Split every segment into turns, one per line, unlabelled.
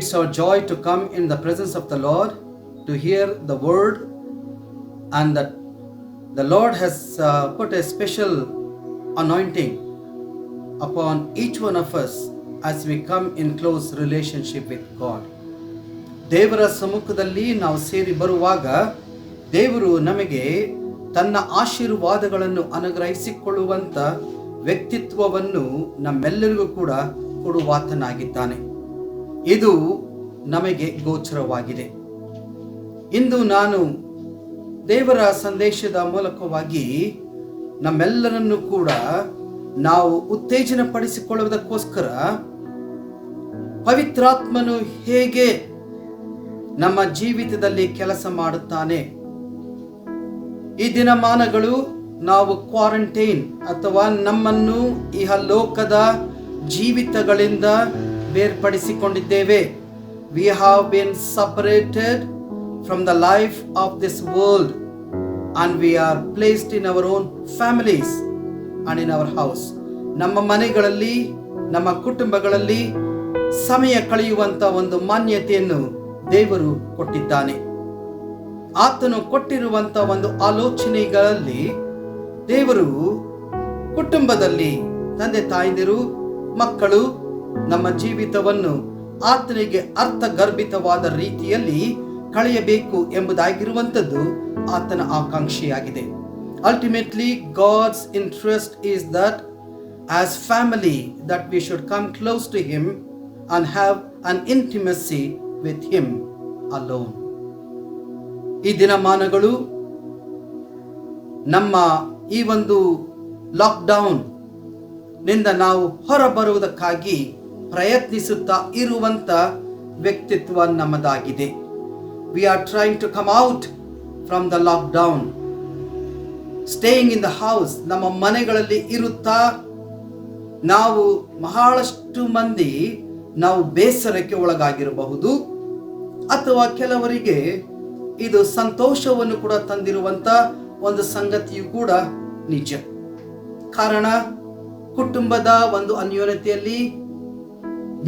It's our joy to come in the presence of the Lord to hear the word, and that the Lord has put a special anointing upon each one of us as we come in close relationship with God. ದೇವರ ಸಮ್ಮುಖದಲ್ಲಿ ನಾವು ಸೇರಿ ಬರುವಾಗ ದೇವರು ನಮಗೆ ತನ್ನ ಆಶೀರ್ವಾದಗಳನ್ನು ಅನುಗ್ರಹಿಸಿಕೊಳ್ಳುವಂತ ವ್ಯಕ್ತಿತ್ವವನ್ನು ನಮ್ಮೆಲ್ಲರಿಗೂ ಕೂಡ ಕೊಡುವಾತನಾಗಿದ್ದಾನೆ. ಇದು ನಮಗೆ ಗೋಚರವಾಗಿದೆ. ಇಂದು ನಾನು ದೇವರ ಸಂದೇಶದ ಮೂಲಕವಾಗಿ ನಮ್ಮೆಲ್ಲರನ್ನು ಕೂಡ ನಾವು ಉತ್ತೇಜನ ಪಡಿಸಿಕೊಳ್ಳುವುದಕ್ಕೋಸ್ಕರ ಪವಿತ್ರಾತ್ಮನು ಹೇಗೆ ನಮ್ಮ ಜೀವಿತದಲ್ಲಿ ಕೆಲಸ ಮಾಡುತ್ತಾನೆ, ಈ ದಿನಮಾನಗಳು ನಾವು ಕ್ವಾರಂಟೈನ್ ಅಥವಾ ನಮ್ಮನ್ನು ಇಹಲೋಕದ ಜೀವಿತಗಳಿಂದ ಬೇರ್ಪಡಿಸಿಕೊಂಡಿದ್ದೇವೆ. We have been separated from the life of this world and we are placed in our own families and in our house. ನಮ್ಮ ಮನೆಗಳಲ್ಲಿ, ನಮ್ಮ ಕುಟುಂಬಗಳಲ್ಲಿ ಸಮಯ ಕಳೆಯುವಂತ ಒಂದು ಮಾನ್ಯತೆಯನ್ನು ದೇವರು ಕೊಟ್ಟಿದ್ದಾನೆ. ಆತನು ಕೊಟ್ಟಿರುವಂತ ಒಂದು ಆಲೋಚನೆಗಳಲ್ಲಿ ದೇವರು ಕುಟುಂಬದಲ್ಲಿ ತಂದೆ ತಾಯಂದಿರು, ಮಕ್ಕಳು ನಮ್ಮ ಜೀವಿತವನ್ನು ಆತನಿಗೆ ಅರ್ಥಗರ್ಭಿತವಾದ ರೀತಿಯಲ್ಲಿ ಕಳೆಯಬೇಕು ಎಂಬುದಾಗಿರುವಂಥದ್ದು ಆತನ ಆಕಾಂಕ್ಷೆಯಾಗಿದೆ. Ultimately, God's interest is that as family that we should come close to Him and have an intimacy with Him alone. ಈ ದಿನಮಾನಗಳು ನಮ್ಮ ಈ ಒಂದು ಲಾಕ್ಡೌನ್ ನಿಂದ ನಾವು ಹೊರಬರುವುದಕ್ಕಾಗಿ ಪ್ರಯತ್ನಿಸುತ್ತಾ ಇರುವಂತ ವ್ಯಕ್ತಿತ್ವ ನಮ್ಮದಾಗಿದೆ. We are trying to come out from the lockdown, staying in the house. ನಮ್ಮ ಮನೆಗಳಲ್ಲಿ ಇರುತ್ತಾ ನಾವು ಬಹಳಷ್ಟು ಮಂದಿ ನಾವು ಬೇಸರಕ್ಕೆ ಒಳಗಾಗಿರಬಹುದು, ಅಥವಾ ಕೆಲವರಿಗೆ ಇದು ಸಂತೋಷವನ್ನು ಕೂಡ ತಂದಿರುವಂತ ಒಂದು ಸಂಗತಿಯು ಕೂಡ ನಿಜ. ಕಾರಣ ಕುಟುಂಬದ ಒಂದು ಅನ್ಯೋನ್ಯತೆಯಲ್ಲಿ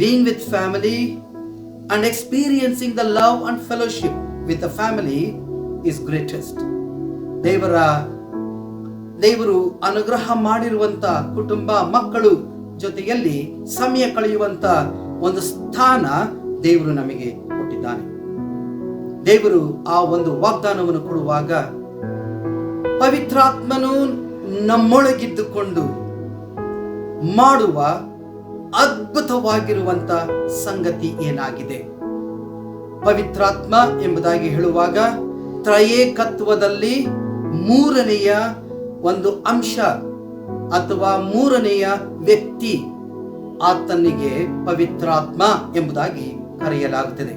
being with family and experiencing the love and fellowship with the family is greatest. ದೇವರು ಅನುಗ್ರಹ ಮಾಡಿರುವಂತ ಕುಟುಂಬ, ಮಕ್ಕಳು ಜೊತೆಯಲ್ಲಿ ಸಮಯ ಕಳೆಯುವಂತ ಒಂದು ಸ್ಥಾನ ದೇವರು ನಮಗೆ ಕೊಟ್ಟಿದ್ದಾನೆ. ದೇವರು ಆ ಒಂದು ವಾಗ್ದಾನವನ್ನು ಕೊಡುವಾಗ ಪವಿತ್ರಾತ್ಮನು ನಮ್ಮೊಳಗಿದ್ದುಕೊಂಡು ಮಾಡುವ ಅದ್ಭುತವಾಗಿರುವಂತ ಸಂಗತಿ ಏನಾಗಿದೆ? ಪವಿತ್ರಾತ್ಮ ಎಂಬುದಾಗಿ ಹೇಳುವಾಗ ತ್ರಯೇಕತ್ವದಲ್ಲಿ ಮೂರನೆಯ ಒಂದು ಅಂಶ ಅಥವಾ ಮೂರನೆಯ ವ್ಯಕ್ತಿ ಆತನಿಗೆ ಪವಿತ್ರಾತ್ಮ ಎಂಬುದಾಗಿ ಕರೆಯಲಾಗುತ್ತದೆ.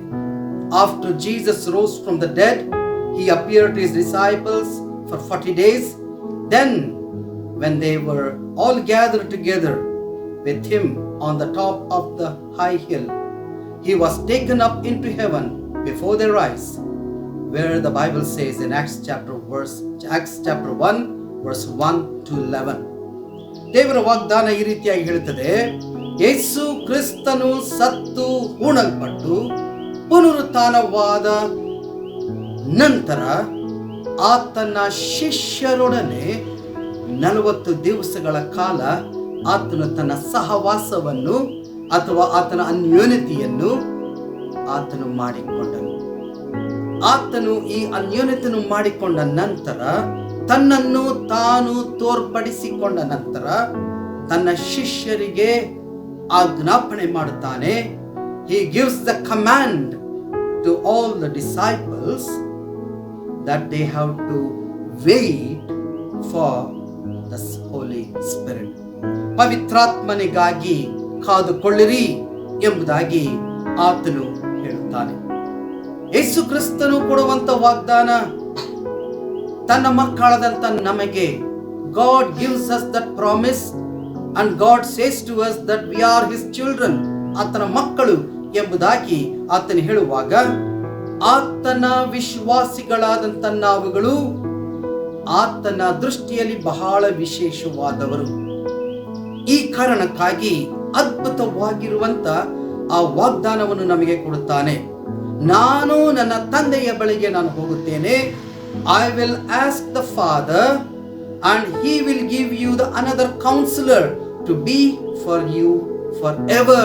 After Jesus rose from the dead, He appeared to His disciples for 40 days. Then when they were all gathered together with Him on the top of the high hill, He was taken up into heaven before their eyes, where the Bible says in Acts chapter 1 verse 1 to 11. ದೇವರ ವಾಗ್ದಾನ ಈ ರೀತಿಯಾಗಿ ಹೇಳುತ್ತದೆ, ಯೇಸು ಕ್ರಿಸ್ತನು ಸತ್ತು ಹೂಣಲ್ಪಟ್ಟು ಪುನರುತ್ಥಾನವಾದ ನಂತರ ಆತನ ಶಿಷ್ಯರೊಡನೆ 40 ದಿವಸಗಳ ಕಾಲ ಆತನು ತನ್ನ ಸಹವಾಸವನ್ನು ಅಥವಾ ಆತನ ಅನ್ಯೋನ್ಯತೆಯನ್ನು ಆತನು ಮಾಡಿಕೊಂಡನು. ಆತನು ಈ ಅನ್ಯೋನ್ಯತೆಯನ್ನು ಮಾಡಿಕೊಂಡ ನಂತರ ತನ್ನನ್ನು ತಾನು ತೋರ್ಪಡಿಸಿಕೊಂಡ ನಂತರ ತನ್ನ ಶಿಷ್ಯರಿಗೆ ಆಜ್ಞಾಪನೆ ಮಾಡುತ್ತಾನೆ. He gives the command to all the disciples that they have to wait for the Holy Spirit. ಪವಿತ್ರಾತ್ಮನಿಗಾಗಿ ಕಾದುಕೊಳ್ಳಿರಿ ಎಂಬುದಾಗಿ ಆತನು ಹೇಳುತ್ತಾನೆ. ಯೇಸು ಕ್ರಿಸ್ತನು ಕೊಡುವಂತ ವಾಗ್ದಾನ ತನ್ನ ಮಕ್ಕಳಾದಂತ ನಮಗೆ, God gives us that promise and God says to us that we are His children, ಆತನ ಮಕ್ಕಳು ಎಂಬುದಾಗಿ ಆತನು ಹೇಳುವಾಗ ಆತನ ವಿಶ್ವಾಸಿಗಳಾದಂತ ನಾವುಗಳು ಆತನ ದೃಷ್ಟಿಯಲ್ಲಿ ಬಹಳ ವಿಶೇಷವಾದವರು. ಈ ಕಾರಣಕ್ಕಾಗಿ ಅದ್ಭುತವಾಗಿರುವಂತ ಆ ವಾಗ್ದಾನವನ್ನು ನಮಗೆ ಕೊಡುತ್ತಾನೆ. ನಾನು ನನ್ನ ತಂದೆಯ ಬಳಿಗೆ ನಾನು ಹೋಗುತ್ತೇನೆ. I will ask the Father and he will give you the another counselor to be for you forever.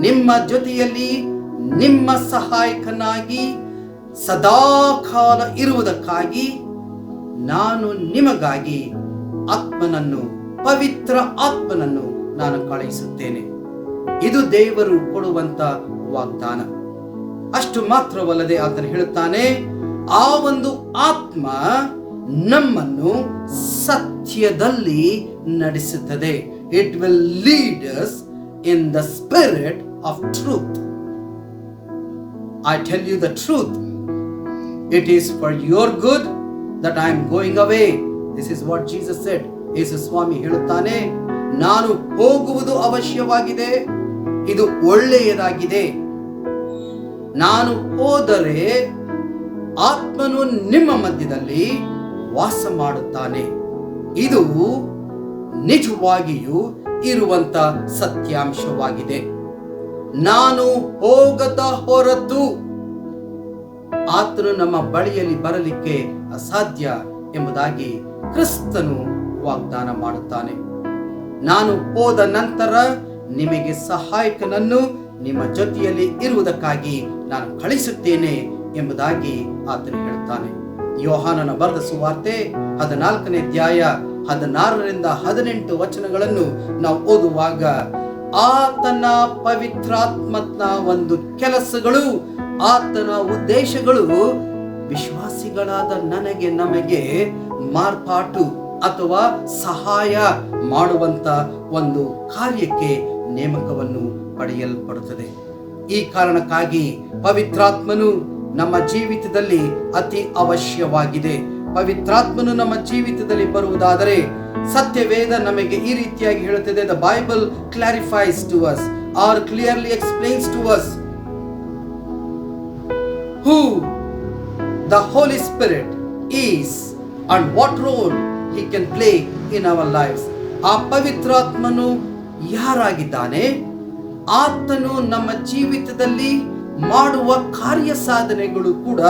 ನಿಮ್ಮ ಜೊತೆಯಲ್ಲಿ ನಿಮ್ಮ ಸಹಾಯಕನಾಗಿ ಸದಾಕಾಲ ಇರುವುದಕ್ಕಾಗಿ ನಾನು ನಿಮಗಾಗಿ ಆತ್ಮನನ್ನು, ಪವಿತ್ರ ಆತ್ಮನನ್ನು ನಾನು ಕಳುಹಿಸುತ್ತೇನೆ. ಇದು ದೇವರು ಕೊಡುವಂತ ವಾಗ್ದಾನ. ಅಷ್ಟು ಮಾತ್ರವಲ್ಲದೆ ಆತನು ಹೇಳುತ್ತಾನೆ, ಆ ಒಂದು ಆತ್ಮ ನಮ್ಮನ್ನು ಸತ್ಯದಲ್ಲಿ ನಡೆಸುತ್ತದೆ. It will lead us in the spirit of truth. I tell you the truth. It is for your good that I am going away. This is what Jesus said. ಯೇಸು ಸ್ವಾಮಿ ಹೇಳುತ್ತಾನೆ, ನಾನು ಹೋಗುವುದು ಅವಶ್ಯವಾಗಿದೆ, ಇದು ಒಳ್ಳೆಯದಾಗಿದೆ. ನಾನು ಹೋದರೆ ಆತ್ಮನು ನಿಮ್ಮ ಮಧ್ಯದಲ್ಲಿ ವಾಸ ಮಾಡುತ್ತಾನೆ. ಇದು ನಿಜವಾಗಿಯೂ ಇರುವಂತ ಸತ್ಯಾಂಶವಾಗಿದೆ. ನಾನು ಹೋಗದ ಹೊರತು ಆತನು ನಮ್ಮ ಬಳಿಯಲ್ಲಿ ಬರಲಿಕ್ಕೆ ಅಸಾಧ್ಯ ಎಂಬುದಾಗಿ ಕ್ರಿಸ್ತನು ವಾಗ್ದಾನ ಮಾಡುತ್ತಾನೆ. ನಾನು ಹೋದ ನಂತರ ನಿಮಗೆ ಸಹಾಯಕನನ್ನು ನಿಮ್ಮ ಜೊತೆಯಲ್ಲಿ ಇರುವುದಕ್ಕಾಗಿ ನಾನು ಕಳಿಸುತ್ತೇನೆ ಎಂಬುದಾಗಿ ಆತನು ಹೇಳುತ್ತಾನೆ. ಯೋಹಾನನ ಬರೆದ ಸುವಾರ್ತೆ 14ನೇ ಅಧ್ಯಾಯ 16ರಿಂದ 18 ವಚನಗಳನ್ನು ನಾವು ಓದುವಾಗ ಆತನ ಪವಿತ್ರಾತ್ಮನ ಒಂದು ಕೆಲಸಗಳು, ಆತನ ಉದ್ದೇಶಗಳು ವಿಶ್ವಾಸಿಗಳಾದ ನನಗೆ, ನಮಗೆ ಮಾರ್ಪಾಟು ಅಥವಾ ಸಹಾಯ ಮಾಡುವಂತ ಒಂದು ಕಾರ್ಯಕ್ಕೆ ನೇಮಕವನ್ನು ಪಡೆಯಲ್ಪಡುತ್ತದೆ. ಈ ಕಾರಣಕ್ಕಾಗಿ ಪವಿತ್ರಾತ್ಮನು ನಮ್ಮ ಜೀವಿತದಲ್ಲಿ ಅತಿ ಅವಶ್ಯವಾಗಿದೆ. ಪವಿತ್ರಾತ್ಮನು ನಮ್ಮ ಜೀವಿತದಲ್ಲಿ ಬರುವುದಾದರೆ ಸತ್ಯವೇದ ನಮಗೆ ಈ ರೀತಿಯಾಗಿ ಹೇಳುತ್ತದೆ. The Bible clarifies to us or clearly explains to us who the Holy Spirit is and what role he can play in our lives. ಆ ಪವಿತ್ರಾತ್ಮನು ಯಾರಾಗಿದ್ದಾನೆ, ಆತನು ನಮ್ಮ ಜೀವಿತದಲ್ಲಿ ಮಾಡುವ ಕಾರ್ಯ ಸಾಧನೆಗಳು ಕೂಡ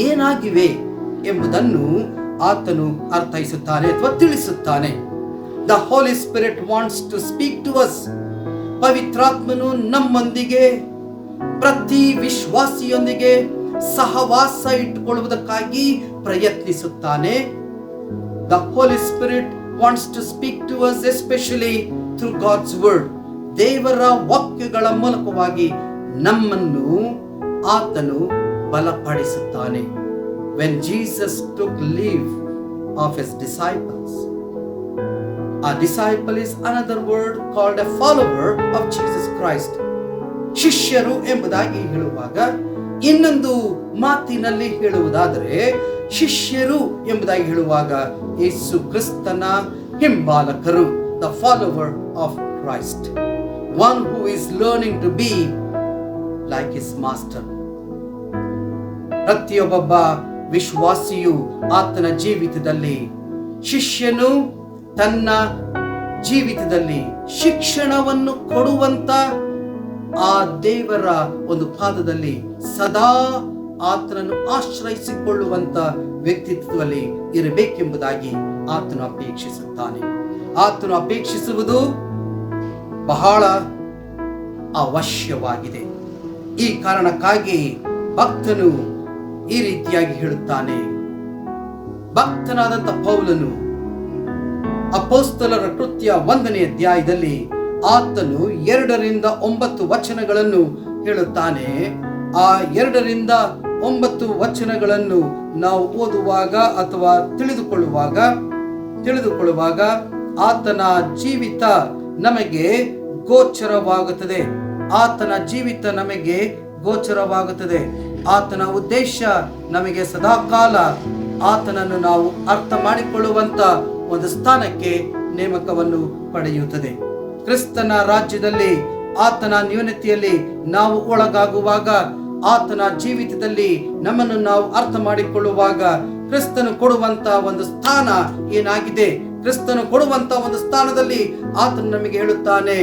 ಏನಾಗಿವೆ ಎಂಬುದನ್ನು ಆತನು ಅರ್ಥೈಸುತ್ತಾನೆ ಅಥವಾ ತಿಳಿಸುತ್ತಾನೆ. The Holy Spirit wants to speak to us. ಪವಿತ್ರಾತ್ಮನು ನಮ್ಮೊಂದಿಗೆ, ಪ್ರತಿ ವಿಶ್ವಾಸಿಯೊಂದಿಗೆ ಸಹವಾಸ ಇಟ್ಟುಕೊಳ್ಳುವುದಕ್ಕಾಗಿ ಪ್ರಯತ್ನಿಸುತ್ತಾನೆ. The Holy Spirit wants to speak to us especially through God's word. ದೇವರ ವಾಕ್ಯಗಳ ಮೂಲಕವಾಗಿ ನಮ್ಮನ್ನು ಆತನು ಬಲಪಡಿಸುತ್ತಾನೆ. When Jesus took leave of his disciples, a disciple is another word called a follower of Jesus Christ. ಶಿಷ್ಯರು ಎಂಬುದಾಗಿ ಹೇಳುವಾಗ ಇನ್ನೊಂದು ಮಾತಿನಲ್ಲಿ ಹೇಳುವುದಾದರೆ, ಶಿಷ್ಯರು ಎಂಬುದಾಗಿ ಹೇಳುವಾಗ ಯೇಸು ಕ್ರಿಸ್ತನ ಹಿಂಬಾಲಕರು, the follower of Christ, one who is learning to be like his master. ಪ್ರತಿಯೊಬ್ಬ ವಿಶ್ವಾಸಿಯು ಆತನ ಜೀವಿತದಲ್ಲಿ, ಶಿಷ್ಯನು ತನ್ನ ಜೀವಿತದಲ್ಲಿ ಶಿಕ್ಷಣವನ್ನು ಕೊಡುವಂತ ಆ ದೇವರ ಒಂದು ಪಾದದಲ್ಲಿ ಸದಾ ಆತನನ್ನು ಆಶ್ರಯಿಸಿಕೊಳ್ಳುವಂತ ವ್ಯಕ್ತಿತ್ವದಲ್ಲಿ ಇರಬೇಕೆಂಬುದಾಗಿ ಆತನು ಅಪೇಕ್ಷಿಸುತ್ತಾನೆ. ಆತನು ಅಪೇಕ್ಷಿಸುವುದು ಬಹಳ ಅವಶ್ಯವಾಗಿದೆ. ಈ ಕಾರಣಕ್ಕಾಗಿ ಭಕ್ತನು ಈ ರೀತಿಯಾಗಿ ಹೇಳುತ್ತಾನೆ. ಭಕ್ತನಾದಂತ ಪೌಲನು ಅಪೊಸ್ತಲರ ಕೃತ್ಯ 1ನೇ ಅಧ್ಯಾಯದಲ್ಲಿ ಆತನು 2ರಿಂದ 9 ವಚನಗಳನ್ನು ಹೇಳುತ್ತಾನೆ. ಆ 2ರಿಂದ 9 ವಚನಗಳನ್ನು ನಾವು ಓದುವಾಗ ಅಥವಾ ತಿಳಿದುಕೊಳ್ಳುವಾಗ ಆತನ ಜೀವಿತ ನಮಗೆ ಗೋಚರವಾಗುತ್ತದೆ. ಆತನ ಜೀವಿತ ನಮಗೆ ಗೋಚರವಾಗುತ್ತದೆ. ಆತನ ಉದ್ದೇಶ ನಮಗೆ ಸದಾಕಾಲ ಆತನನ್ನು ನಾವು ಅರ್ಥ ಮಾಡಿಕೊಳ್ಳುವಂತ ಒಂದು ಸ್ಥಾನಕ್ಕೆ ನೇಮಕವನ್ನು ಪಡೆಯುತ್ತದೆ. ಕ್ರಿಸ್ತನ ರಾಜ್ಯದಲ್ಲಿ ಆತನ ನ್ಯೂನತೆಯಲ್ಲಿ ನಾವು ಒಳಗಾಗುವಾಗ, ಆತನ ಜೀವಿತದಲ್ಲಿ ನಮ್ಮನ್ನು ನಾವು ಅರ್ಥ ಮಾಡಿಕೊಳ್ಳುವಾಗ, ಕ್ರಿಸ್ತನು ಕೊಡುವಂತ ಒಂದು ಸ್ಥಾನ ಏನಾಗಿದೆ, ಕ್ರಿಸ್ತನು ಕೊಡುವಂತ ಒಂದು ಸ್ಥಾನದಲ್ಲಿ ಆತನು ನಮಗೆ ಹೇಳುತ್ತಾನೆ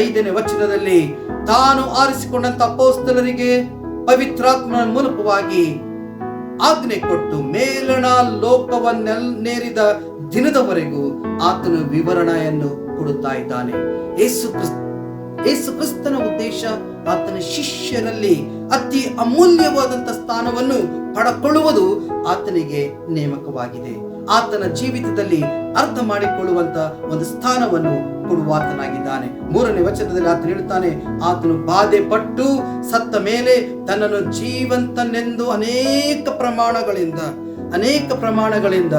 5ನೇ ವಚನದಲ್ಲಿ, ತಾನು ಆರಿಸಿಕೊಂಡಂತ ಅಪೊಸ್ತಲರಿಗೆ ಪವಿತ್ರಾತ್ಮನ ಮೂಲಕವಾಗಿ ಆಜ್ಞೆ ಕೊಟ್ಟು ಮೇಲಣ ಲೋಕವನ್ನೇರಿದ ದಿನದವರೆಗೂ ಆತನು ವಿವರಣೆಯನ್ನು ಕೊಡುತ್ತಾ ಇದ್ದಾನೆ. ಯೇಸು ಕ್ರಿಸ್ತನ ಉದ್ದೇಶ ಆತನ ಶಿಷ್ಯರಲ್ಲಿ ಅತಿ ಅಮೂಲ್ಯವಾದಂತ ಸ್ಥಾನವನ್ನು ಪಡಕೊಳ್ಳುವುದು ಆತನಿಗೆ ನೇಮಕವಾಗಿದೆ. ಆತನ ಜೀವಿತದಲ್ಲಿ ಅರ್ಥ ಮಾಡಿಕೊಳ್ಳುವಂತ ಒಂದು ಸ್ಥಾನವನ್ನು ಕೊಡುವಾತನಾಗಿದ್ದಾನೆ. 3ನೇ ವಚನದಲ್ಲಿ ಆತನು ಹೇಳುತ್ತಾನೆ, ಆತನು ಬಾಧೆ ಪಟ್ಟು ಸತ್ತ ಮೇಲೆ ತನ್ನನ್ನು ಜೀವಂತನೆಂದು ಅನೇಕ ಪ್ರಮಾಣಗಳಿಂದ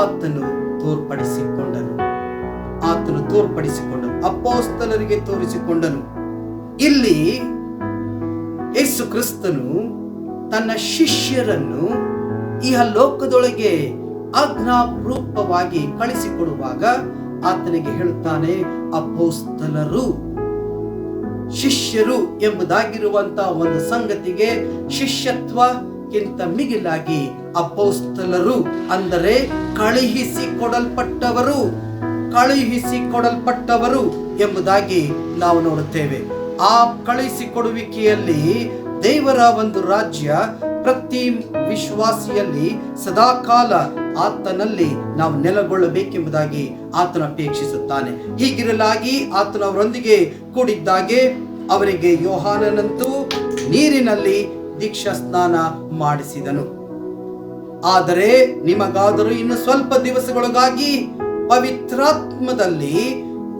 ಆತನು ತೋರ್ಪಡಿಸಿಕೊಂಡನು. ಅಪೊಸ್ತಲರಿಗೆ ತೋರಿಸಿಕೊಂಡನು. ಇಲ್ಲಿ ಯೇಸು ಕ್ರಿಸ್ತನು ತನ್ನ ಶಿಷ್ಯರನ್ನು ಈ ಲೋಕದೊಳಗೆ ಆಜ್ಞಾರೂಪವಾಗಿ ಕಳಿಸಿಕೊಡುವಾಗ ಆತನಿಗೆ ಹೇಳುತ್ತಾನೆ, ಅಪೊಸ್ತಲರು. ಶಿಷ್ಯರು ಎಂಬುದಾಗಿರುವಂತಹ ಒಂದು ಸಂಗತಿಗೆ ಶಿಷ್ಯತ್ವಕ್ಕಿಂತ ಮಿಗಿಲಾಗಿ ಅಪೊಸ್ತಲರು ಅಂದರೆ ಕಳುಹಿಸಿಕೊಡಲ್ಪಟ್ಟವರು ಎಂಬುದಾಗಿ ನಾವು ನೋಡುತ್ತೇವೆ. ಆ ಕಳುಹಿಸಿಕೊಡುವಿಕೆಯಲ್ಲಿ ದೇವರ ಒಂದು ರಾಜ್ಯ ಪ್ರತಿ ವಿಶ್ವಾಸಿಯಲ್ಲಿ ಸದಾಕಾಲ ಆತನಲ್ಲಿ ನಾವು ನೆಲೆಗೊಳ್ಳಬೇಕೆಂಬುದಾಗಿ ಆತನು ಅಪೇಕ್ಷಿಸುತ್ತಾನೆ. ಹೀಗಿರಲಾಗಿ ಆತನು ಅವರೊಂದಿಗೆ ಕೂಡಿದ್ದಾಗೆ ಅವರಿಗೆ ಯೋಹಾನನಂತೂ ನೀರಿನಲ್ಲಿ ದೀಕ್ಷಾ ಸ್ನಾನ ಮಾಡಿಸಿದನು. ಆದರೆ ನಿಮಗಾದರೂ ಇನ್ನು ಸ್ವಲ್ಪ ದಿವಸಗಳಿಗಾಗಿ ಪವಿತ್ರಾತ್ಮದಲ್ಲಿ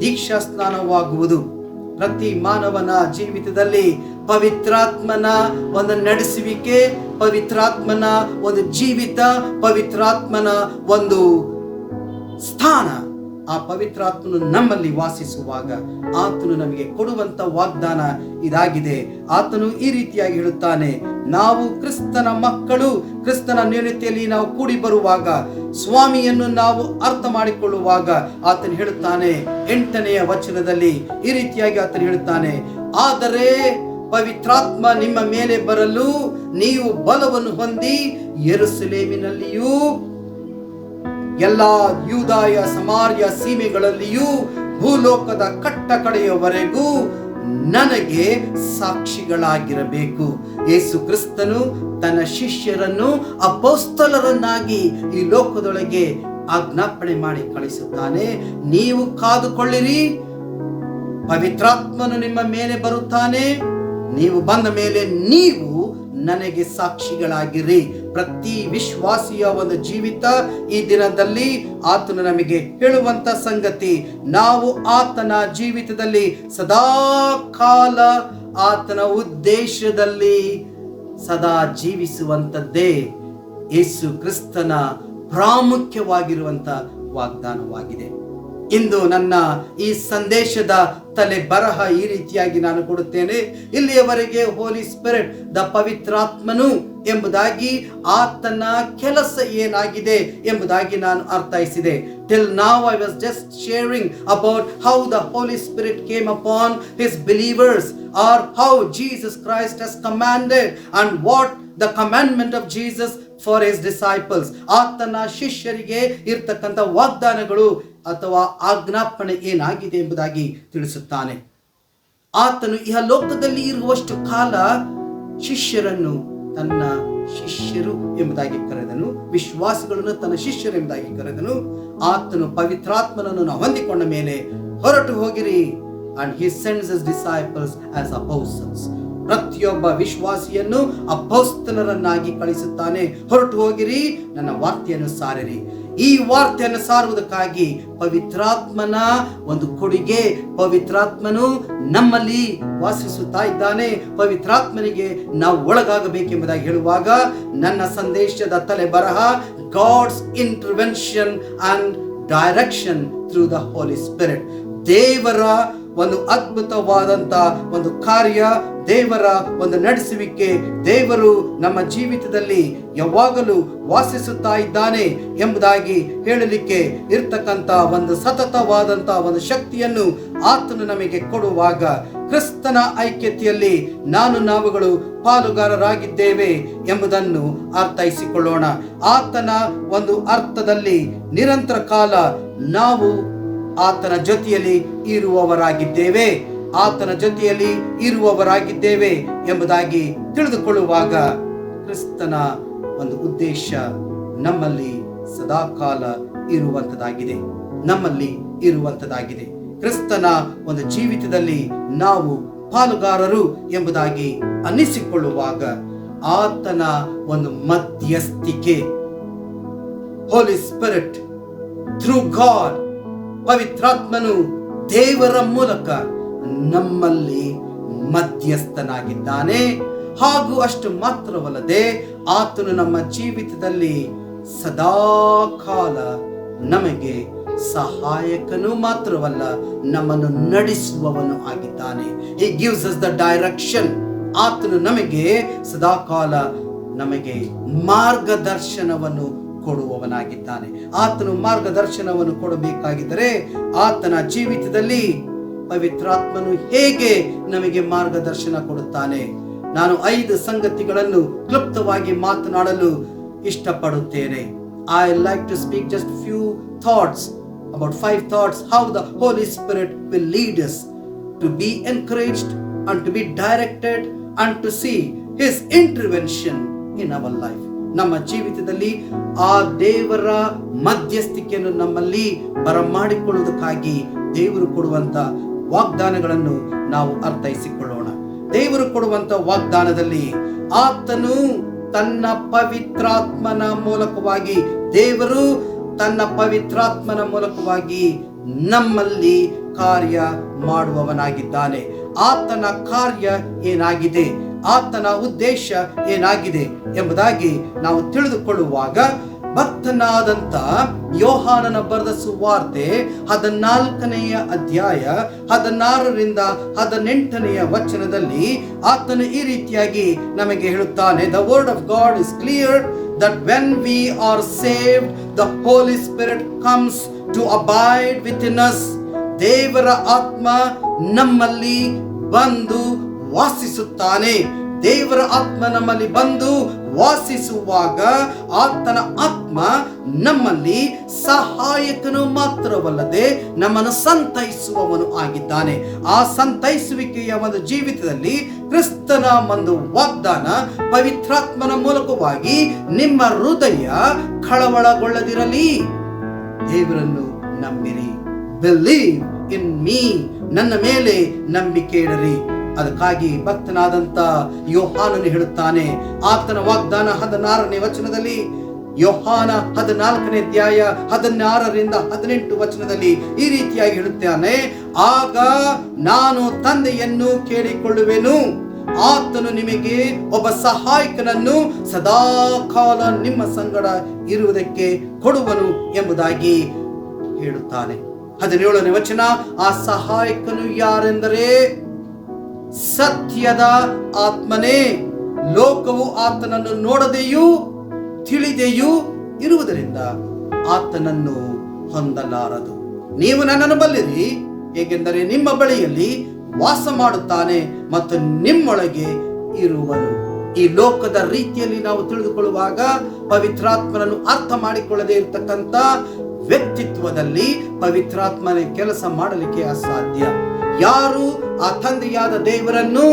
ದೀಕ್ಷಾ ಸ್ನಾನವಾಗುವುದು. ಪ್ರತಿ ಮಾನವನ ಜೀವಿತದಲ್ಲಿ ಪವಿತ್ರಾತ್ಮನ ಒಂದು ನಡೆಸುವಿಕೆ, ಪವಿತ್ರಾತ್ಮನ ಒಂದು ಜೀವಿತ, ಪವಿತ್ರಾತ್ಮನ ಒಂದು ಸ್ಥಾನ, ಆ ಪವಿತ್ರಾತ್ಮನು ನಮ್ಮಲ್ಲಿ ವಾಸಿಸುವಾಗ ಆತನು ನಮಗೆ ಕೊಡುವಂತ ವಾಗ್ದಾನ ಇದಾಗಿದೆ. ಆತನು ಈ ರೀತಿಯಾಗಿ ಹೇಳುತ್ತಾನೆ, ನಾವು ಕ್ರಿಸ್ತನ ಮಕ್ಕಳು, ಕ್ರಿಸ್ತನ ನ್ಯೂನತೆಯಲ್ಲಿ ನಾವು ಕೂಡಿ ಬರುವಾಗ, ಸ್ವಾಮಿಯನ್ನು ನಾವು ಅರ್ಥ ಮಾಡಿಕೊಳ್ಳುವಾಗ ಆತನು ಹೇಳುತ್ತಾನೆ 8ನೇ ವಚನದಲ್ಲಿ ಈ ರೀತಿಯಾಗಿ ಆತನು ಹೇಳುತ್ತಾನೆ, ಆದರೆ ಪವಿತ್ರಾತ್ಮ ನಿಮ್ಮ ಮೇಲೆ ಬರಲು ನೀವು ಬಲವನ್ನು ಹೊಂದಿ ಯೆರೂಸಲೇಮಿನಲ್ಲಿಯೂ ಎಲ್ಲಾ ಯೂದಾಯ ಸಮಾರ್ಯ ಸೀಮೆಗಳಲ್ಲಿಯೂ ಭೂಲೋಕದ ಕಟ್ಟ ಕಡೆಯವರೆಗೂ ನನಗೆ ಸಾಕ್ಷಿಗಳಾಗಿರಬೇಕು. ಯೇಸು ಕ್ರಿಸ್ತನು ತನ್ನ ಶಿಷ್ಯರನ್ನು ಅಪೊಸ್ತಲರನ್ನಾಗಿ ಈ ಲೋಕದೊಳಗೆ ಆಜ್ಞಾಪನೆ ಮಾಡಿ ಕಳಿಸುತ್ತಾನೆ. ನೀವು ಕಾದುಕೊಳ್ಳಿರಿ, ಪವಿತ್ರಾತ್ಮನು ನಿಮ್ಮ ಮೇಲೆ ಬರುತ್ತಾನೆ, ನೀವು ಬಂದ ಮೇಲೆ ನೀವು ನನಗೆ ಸಾಕ್ಷಿಗಳಾಗಿರಿ. ಪ್ರತಿ ವಿಶ್ವಾಸಿಯ ಒಂದು ಜೀವಿತ ಈ ದಿನದಲ್ಲಿ ಆತನು ನಮಗೆ ಹೇಳುವಂತ ಸಂಗತಿ, ನಾವು ಆತನ ಜೀವಿತದಲ್ಲಿ ಸದಾ ಕಾಲ ಆತನ ಉದ್ದೇಶದಲ್ಲಿ ಸದಾ ಜೀವಿಸುವಂತದ್ದೇ ಯೇಸು ಕ್ರಿಸ್ತನ ಪ್ರಾಮುಖ್ಯವಾಗಿರುವಂತ ವಾಗ್ದಾನವಾಗಿದೆ. ಇಂದು ನನ್ನ ಈ ಸಂದೇಶದ ತಲೆ ಬರಹ ಈ ರೀತಿಯಾಗಿ ನಾನು ಕೊಡುತ್ತೇನೆ. ಇಲ್ಲಿಯವರೆಗೆ ಹೋಲಿ ಸ್ಪಿರಿಟ್ ದ ಪವಿತ್ರಾತ್ಮನು ಎಂಬುದಾಗಿ ಆತನ ಕೆಲಸ ಏನಾಗಿದೆ ಎಂಬುದಾಗಿ ನಾನು ಅರ್ಥೈಸಿದೆ. Till now I was just sharing about how the Holy Spirit came upon his believers, or how Jesus Christ has commanded and what the commandment of Jesus for his disciples. ಆತನ ಶಿಷ್ಯರಿಗೆ ಇರ್ತಕ್ಕಂಥ ವಾಗ್ದಾನಗಳು ಅಥವಾ ಆಜ್ಞಾಪನೆ ಏನಾಗಿದೆ ಎಂಬುದಾಗಿ ತಿಳಿಸುತ್ತಾನೆ. ಆತನು ಇಹ ಲೋಕದಲ್ಲಿ ಇರುವಷ್ಟು ಕಾಲ ಶಿಷ್ಯರನ್ನು ತನ್ನ ಶಿಷ್ಯರು ಎಂಬುದಾಗಿ ಕರೆದನು, ವಿಶ್ವಾಸಿಗಳನ್ನು ತನ್ನ ಶಿಷ್ಯರು ಎಂಬುದಾಗಿ ಕರೆದನು. ಆತನು ಪವಿತ್ರಾತ್ಮನನ್ನು ನಾವು ಹೊಂದಿಕೊಂಡ ಮೇಲೆ ಹೊರಟು ಹೋಗಿರಿ, and he sends his disciples as apostles. ಪ್ರತಿಯೊಬ್ಬ ವಿಶ್ವಾಸಿಯನ್ನು ಅಪೊಸ್ತಲರನ್ನಾಗಿ ಕಳಿಸುತ್ತಾನೆ. ಹೊರಟು ಹೋಗಿರಿ, ನನ್ನ ವಾರ್ತೆಯನ್ನು ಸಾರಿರಿ. ಈ ವಾರ್ತೆಯನ್ನು ಸಾರುವುದಕ್ಕಾಗಿ ಪವಿತ್ರಾತ್ಮನ ಒಂದು ಕೊಡುಗೆ, ಪವಿತ್ರಾತ್ಮನು ನಮ್ಮಲ್ಲಿ ವಾಸಿಸುತ್ತಾ ಇದ್ದಾನೆ. ಪವಿತ್ರಾತ್ಮನಿಗೆ ನಾವು ಒಳಗಾಗಬೇಕೆಂಬುದಾಗಿ ಹೇಳುವಾಗ ನನ್ನ ಸಂದೇಶದ ತಲೆ ಬರಹ God's intervention and direction through the Holi Spirit. ದೇವರ ಒಂದು ಅದ್ಭುತವಾದಂತ ಒಂದು ಕಾರ್ಯ, ದೇವರ ಒಂದು ನಡೆಸುವಿಕೆ, ದೇವರು ನಮ್ಮ ಜೀವಿತದಲ್ಲಿ ಯಾವಾಗಲೂ ವಾಸಿಸುತ್ತಾ ಇದ್ದಾನೆ ಎಂಬುದಾಗಿ ಹೇಳಲಿಕ್ಕೆ ಇರ್ತಕ್ಕಂಥ ಒಂದು ಸತತವಾದಂತ ಒಂದು ಶಕ್ತಿಯನ್ನು ಆತನು ನಮಗೆ ಕೊಡುವಾಗ ಕ್ರಿಸ್ತನ ಐಕ್ಯತೆಯಲ್ಲಿ ನಾವುಗಳು ಪಾಲುಗಾರರಾಗಿದ್ದೇವೆ ಎಂಬುದನ್ನು ಅರ್ಥೈಸಿಕೊಳ್ಳೋಣ. ಆತನ ಒಂದು ಅರ್ಥದಲ್ಲಿ ನಿರಂತರ ಕಾಲ ನಾವು ಆತನ ಜೊತೆಯಲ್ಲಿ ಇರುವವರಾಗಿದ್ದೇವೆ. ಆತನ ಜೊತೆಯಲ್ಲಿ ಇರುವವರಾಗಿದ್ದೇವೆ ಎಂಬುದಾಗಿ ತಿಳಿದುಕೊಳ್ಳುವಾಗ ಕ್ರಿಸ್ತನ ಒಂದು ಉದ್ದೇಶ ನಮ್ಮಲ್ಲಿ ಸದಾಕಾಲ ಇರುವಂತದಾಗಿದೆ. ಕ್ರಿಸ್ತನ ಒಂದು ಜೀವಿತದಲ್ಲಿ ನಾವು ಪಾಲುಗಾರರು ಎಂಬುದಾಗಿ ಅನ್ನಿಸಿಕೊಳ್ಳುವಾಗ ಆತನ ಒಂದು ಮಧ್ಯಸ್ಥಿಕೆ, ಹೋಲಿ ಸ್ಪಿರಿಟ್ ಥ್ರೂ ಗಾಡ್, ಪವಿತ್ರಾತ್ಮನು ದೇವರ ಮೂಲಕ ನಮ್ಮಲ್ಲಿ ಮಧ್ಯಸ್ಥನಾಗಿದ್ದಾನೆ. ಹಾಗೂ ಅಷ್ಟು ಮಾತ್ರವಲ್ಲದೆ ಆತನು ನಮ್ಮ ಜೀವಿತದಲ್ಲಿ ಸದಾಕಾಲ ನಮಗೆ ಸಹಾಯಕನು ಮಾತ್ರವಲ್ಲ, ನಮ್ಮನ್ನು ನಡೆಸುವವನು ಆಗಿದ್ದಾನೆ. He gives us the direction. ಆತನು ನಮಗೆ ಸದಾಕಾಲ ನಮಗೆ ಮಾರ್ಗದರ್ಶನವನ್ನು ಕೊಡುವವನಾಗಿದ್ದಾನೆ. ಆತನು ಮಾರ್ಗದರ್ಶನವನ್ನು ಕೊಡಬೇಕಾಗಿದ್ದರೆ ಆತನ ಜೀವಿತದಲ್ಲಿ ಪವಿತ್ರಾತ್ಮನು ಹೇಗೆ ನಮಗೆ ಮಾರ್ಗದರ್ಶನ ಕೊಡುತ್ತಾನೆ? ನಾನು 5 ಸಂಗತಿಗಳನ್ನು ಕ್ಲುಪ್ತವಾಗಿ ಮಾತನಾಡಲು ಇಷ್ಟಪಡುತ್ತೇನೆ. I like to speak just few thoughts, about 5 thoughts, how the Holy Spirit will lead us to be encouraged and to be directed and to see His intervention in our life. ನಮ್ಮ ಜೀವಿತದಲ್ಲಿ ಆ ದೇವರ ಮಧ್ಯಸ್ಥಿಕೆಯನ್ನು ನಮ್ಮಲ್ಲಿ ಬರಮಾಡಿಕೊಳ್ಳುವುದಕ್ಕಾಗಿ ದೇವರು ಕೊಡುವಂತ ವಾಗ್ದಾನಗಳನ್ನು ನಾವು ಅರ್ಥೈಸಿಕೊಳ್ಳೋಣ. ದೇವರು ಕೊಡುವಂತ ವಾಗ್ದಾನದಲ್ಲಿ ಆತನು ತನ್ನ ಪವಿತ್ರಾತ್ಮನ ಮೂಲಕವಾಗಿ, ದೇವರು ತನ್ನ ಪವಿತ್ರಾತ್ಮನ ಮೂಲಕವಾಗಿ ನಮ್ಮಲ್ಲಿ ಕಾರ್ಯ ಮಾಡುವವನಾಗಿದ್ದಾನೆ. ಆತನ ಕಾರ್ಯ ಏನಾಗಿದೆ, ಆತನ ಉದ್ದೇಶ ಏನಾಗಿದೆ ಎಂಬುದಾಗಿ ನಾವು ತಿಳಿದುಕೊಳ್ಳುವಾಗ ಭಕ್ತನಾದಂತ ಯೋಹಾನನ ಬರೆದ ಸುವಾರ್ತೆ 14ನೆಯ ಅಧ್ಯಾಯ 16ರಿಂದ 18ನೆಯ ವಚನದಲ್ಲಿ ಆತನು ಈ ರೀತಿಯಾಗಿ ನಮಗೆ ಹೇಳುತ್ತಾನೆ. The word of God is clear that when we are saved, the Holy Spirit comes to abide within us. ದೇವರ ಆತ್ಮ ನಮ್ಮಲ್ಲಿ ಬಂದು ವಾಸಿಸುತ್ತಾನೆ. ದೇವರ ಆತ್ಮ ನಮ್ಮಲ್ಲಿ ಬಂದು ವಾಸಿಸುವಾಗ ಆತನ ಆತ್ಮ ನಮ್ಮಲ್ಲಿ ಸಹಾಯಕನು ಮಾತ್ರವಲ್ಲದೆ ನಮ್ಮನ್ನು ಸಂತೈಸುವವನು ಆಗಿದ್ದಾನೆ. ಆ ಸಂತೈಸುವಿಕೆಯ ಒಂದು ಜೀವಿತದಲ್ಲಿ ಕ್ರಿಸ್ತನ ಒಂದು ವಾಗ್ದಾನ, ಪವಿತ್ರಾತ್ಮನ ಮೂಲಕವಾಗಿ ನಿಮ್ಮ ಹೃದಯ ಕಳವಳಗೊಳ್ಳದಿರಲಿ, ದೇವರನ್ನು ನಂಬಿರಿ. Believe in me, ನನ್ನ ಮೇಲೆ ನಂಬಿಕೆ ಇಡರಿ. ಅದಕ್ಕಾಗಿ ಭಕ್ತನಾದಂತ ಯೋಹಾನನು ಹೇಳುತ್ತಾನೆ, ಆತನ ವಾಗ್ದಾನ 16ನೇ ವಚನದಲ್ಲಿ, ಯೋಹಾನ 14ನೇ ಅಧ್ಯಾಯ 16ರಿಂದ 18 ವಚನದಲ್ಲಿ ಈ ರೀತಿಯಾಗಿ ಹೇಳುತ್ತಾನೆ, ಆಗ ನಾನು ತಂದೆಯನ್ನು ಕೇಳಿಕೊಳ್ಳುವೆನು, ಆತನು ನಿಮಗೆ ಒಬ್ಬ ಸಹಾಯಕನನ್ನು ಸದಾಕಾಲ ನಿಮ್ಮ ಸಂಗಡ ಇರುವುದಕ್ಕೆ ಕೊಡುವನು ಎಂಬುದಾಗಿ ಹೇಳುತ್ತಾನೆ. 17ನೇ ವಚನ, ಆ ಸಹಾಯಕನು ಯಾರೆಂದರೆ ಸತ್ಯದ ಆತ್ಮನೇ. ಲೋಕವು ಆತನನ್ನು ನೋಡದೆಯೂ ತಿಳಿದೆಯೂ ಇರುವುದರಿಂದ ಆತನನ್ನು ಹೊಂದಲಾರದು. ನೀವು ನನ್ನನ್ನು ಬಲ್ಲಿರಿ, ಏಕೆಂದರೆ ನಿಮ್ಮ ಬಳಿಯಲ್ಲಿ ವಾಸ ಮಾಡುತ್ತಾನೆ ಮತ್ತು ನಿಮ್ಮೊಳಗೆ ಇರುವನು. ಈ ಲೋಕದ ರೀತಿಯಲ್ಲಿ ನಾವು ತಿಳಿದುಕೊಳ್ಳುವಾಗ ಪವಿತ್ರಾತ್ಮನನ್ನು ಅರ್ಥ ಮಾಡಿಕೊಳ್ಳದೆ ಇರತಕ್ಕಂತ ವ್ಯಕ್ತಿತ್ವದಲ್ಲಿ ಪವಿತ್ರಾತ್ಮನ ಕೆಲಸ ಮಾಡಲಿಕ್ಕೆ ಅಸಾಧ್ಯ. ಯಾರು ಆ ತಂದೆಯಾದ ದೇವರನ್ನು,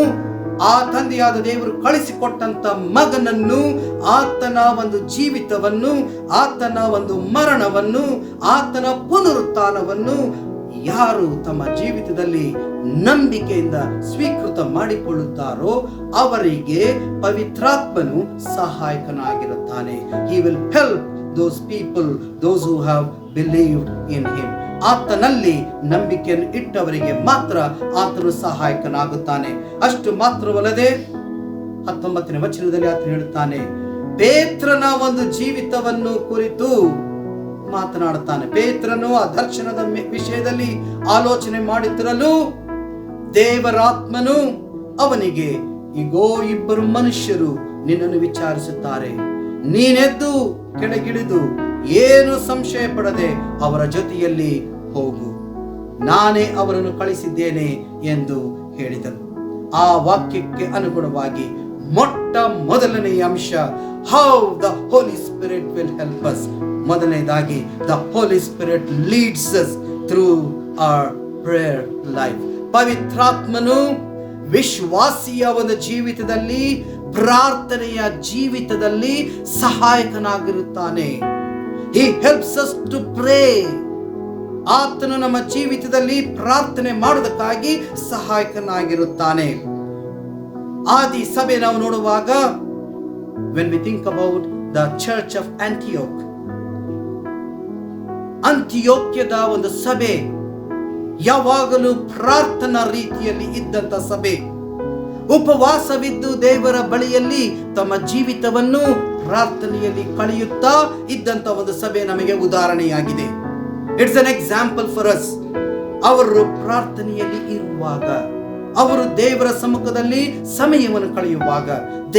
ಆ ತಂದೆಯಾದ ದೇವರು ಕಳಿಸಿಕೊಟ್ಟಂತ ಮಗನನ್ನು, ಆತನ ಒಂದು ಜೀವಿತವನ್ನು, ಆತನ ಒಂದು ಮರಣವನ್ನು, ಆತನ ಪುನರುತ್ಥಾನವನ್ನು ಯಾರು ತಮ್ಮ ಜೀವಿತದಲ್ಲಿ ನಂಬಿಕೆಯಿಂದ ಸ್ವೀಕೃತ ಮಾಡಿಕೊಳ್ಳುತ್ತಾರೋ ಅವರಿಗೆ ಪವಿತ್ರಾತ್ಮನು ಸಹಾಯಕನಾಗಿರುತ್ತಾನೆ. He will help those people, those who have believed in him. ಆತನಲ್ಲಿ ನಂಬಿಕೆಯನ್ನು ಇಟ್ಟವರಿಗೆ ಮಾತ್ರ ಆತನು ಸಹಾಯಕನಾಗುತ್ತಾನೆ. ಅಷ್ಟು ಮಾತ್ರವಲ್ಲದೆ 19ನೇ ವಚನದಲ್ಲಿ ಆತನು ಹೇಳುತ್ತಾನೆ, ಪೇತ್ರನ ಒಂದು ಜೀವಿತವನ್ನು ಕುರಿತು ಮಾತನಾಡುತ್ತಾನೆ. ಪೇತ್ರನು ಆ ದರ್ಶನದ ವಿಷಯದಲ್ಲಿ ಆಲೋಚನೆ ಮಾಡುತ್ತಿರಲು ದೇವರಾತ್ಮನು ಅವನಿಗೆ, ಈಗೋ 2 ಮನುಷ್ಯರು ನಿನ್ನನ್ನು ವಿಚಾರಿಸುತ್ತಾರೆ, ನೀನೆದ್ದು ಕೆಳಗಿಳಿದು ಏನು ಸಂಶಯ ಪಡದೆ ಅವರ ಜೊತೆಯಲ್ಲಿ ಹೋಗು, ನಾನೇ ಅವರನ್ನು ಕಳಿಸಿದ್ದೇನೆ ಎಂದು ಹೇಳಿದನು. ಆ ವಾಕ್ಯಕ್ಕೆ ಅನುಗುಣವಾಗಿ ಮೊಟ್ಟ ಮೊದಲನೆಯ ಅಂಶ, how the Holi spirit will help us. ಮೊದಲನೇದಾಗಿ, the Holi spirit leads us through our prayer life. ಪವಿತ್ರಾತ್ಮನು ವಿಶ್ವಾಸಿಯ ಒಂದು ಜೀವಿತದಲ್ಲಿ, ಪ್ರಾರ್ಥನೆಯ ಜೀವಿತದಲ್ಲಿ ಸಹಾಯಕನಾಗಿರುತ್ತಾನೆ. He helps us to pray. ಆತನು ನಮ್ಮ ಜೀವಿತದಲ್ಲಿ ಪ್ರಾರ್ಥನೆ ಮಾಡುವುದಕ್ಕಾಗಿ ಸಹಾಯಕನಾಗಿರುತ್ತಾನೆ. ಆದಿ ಸಭೆ ನಾವು ನೋಡುವಾಗ, when we think about the church of Antioch, ಅಂತಿಯೋಕ್ಯದ ಒಂದು ಸಭೆ ಯಾವಾಗಲೂ ಪ್ರಾರ್ಥನಾ ರೀತಿಯಲ್ಲಿ ಇದ್ದಂತ ಸಭೆ, ಉಪವಾಸವಿದ್ದು ದೇವರ ಬಳಿಯಲ್ಲಿ ತಮ್ಮ ಜೀವಿತವನ್ನು ಪ್ರಾರ್ಥನೆಯಲ್ಲಿ ಕಳೆಯುತ್ತಾ ಇದ್ದಂತ ಒಂದು ಸಭೆ ನಮಗೆ ಉದಾಹರಣೆಯಾಗಿದೆ. It's an example for us. ಅವರು ಪ್ರಾರ್ಥನೆಯಲ್ಲಿ ಇರುವಾಗ, ಅವರು ದೇವರ ಸಮ್ಮುಖದಲ್ಲಿ ಸಮಯವನ್ನು ಕಳೆಯುವಾಗ,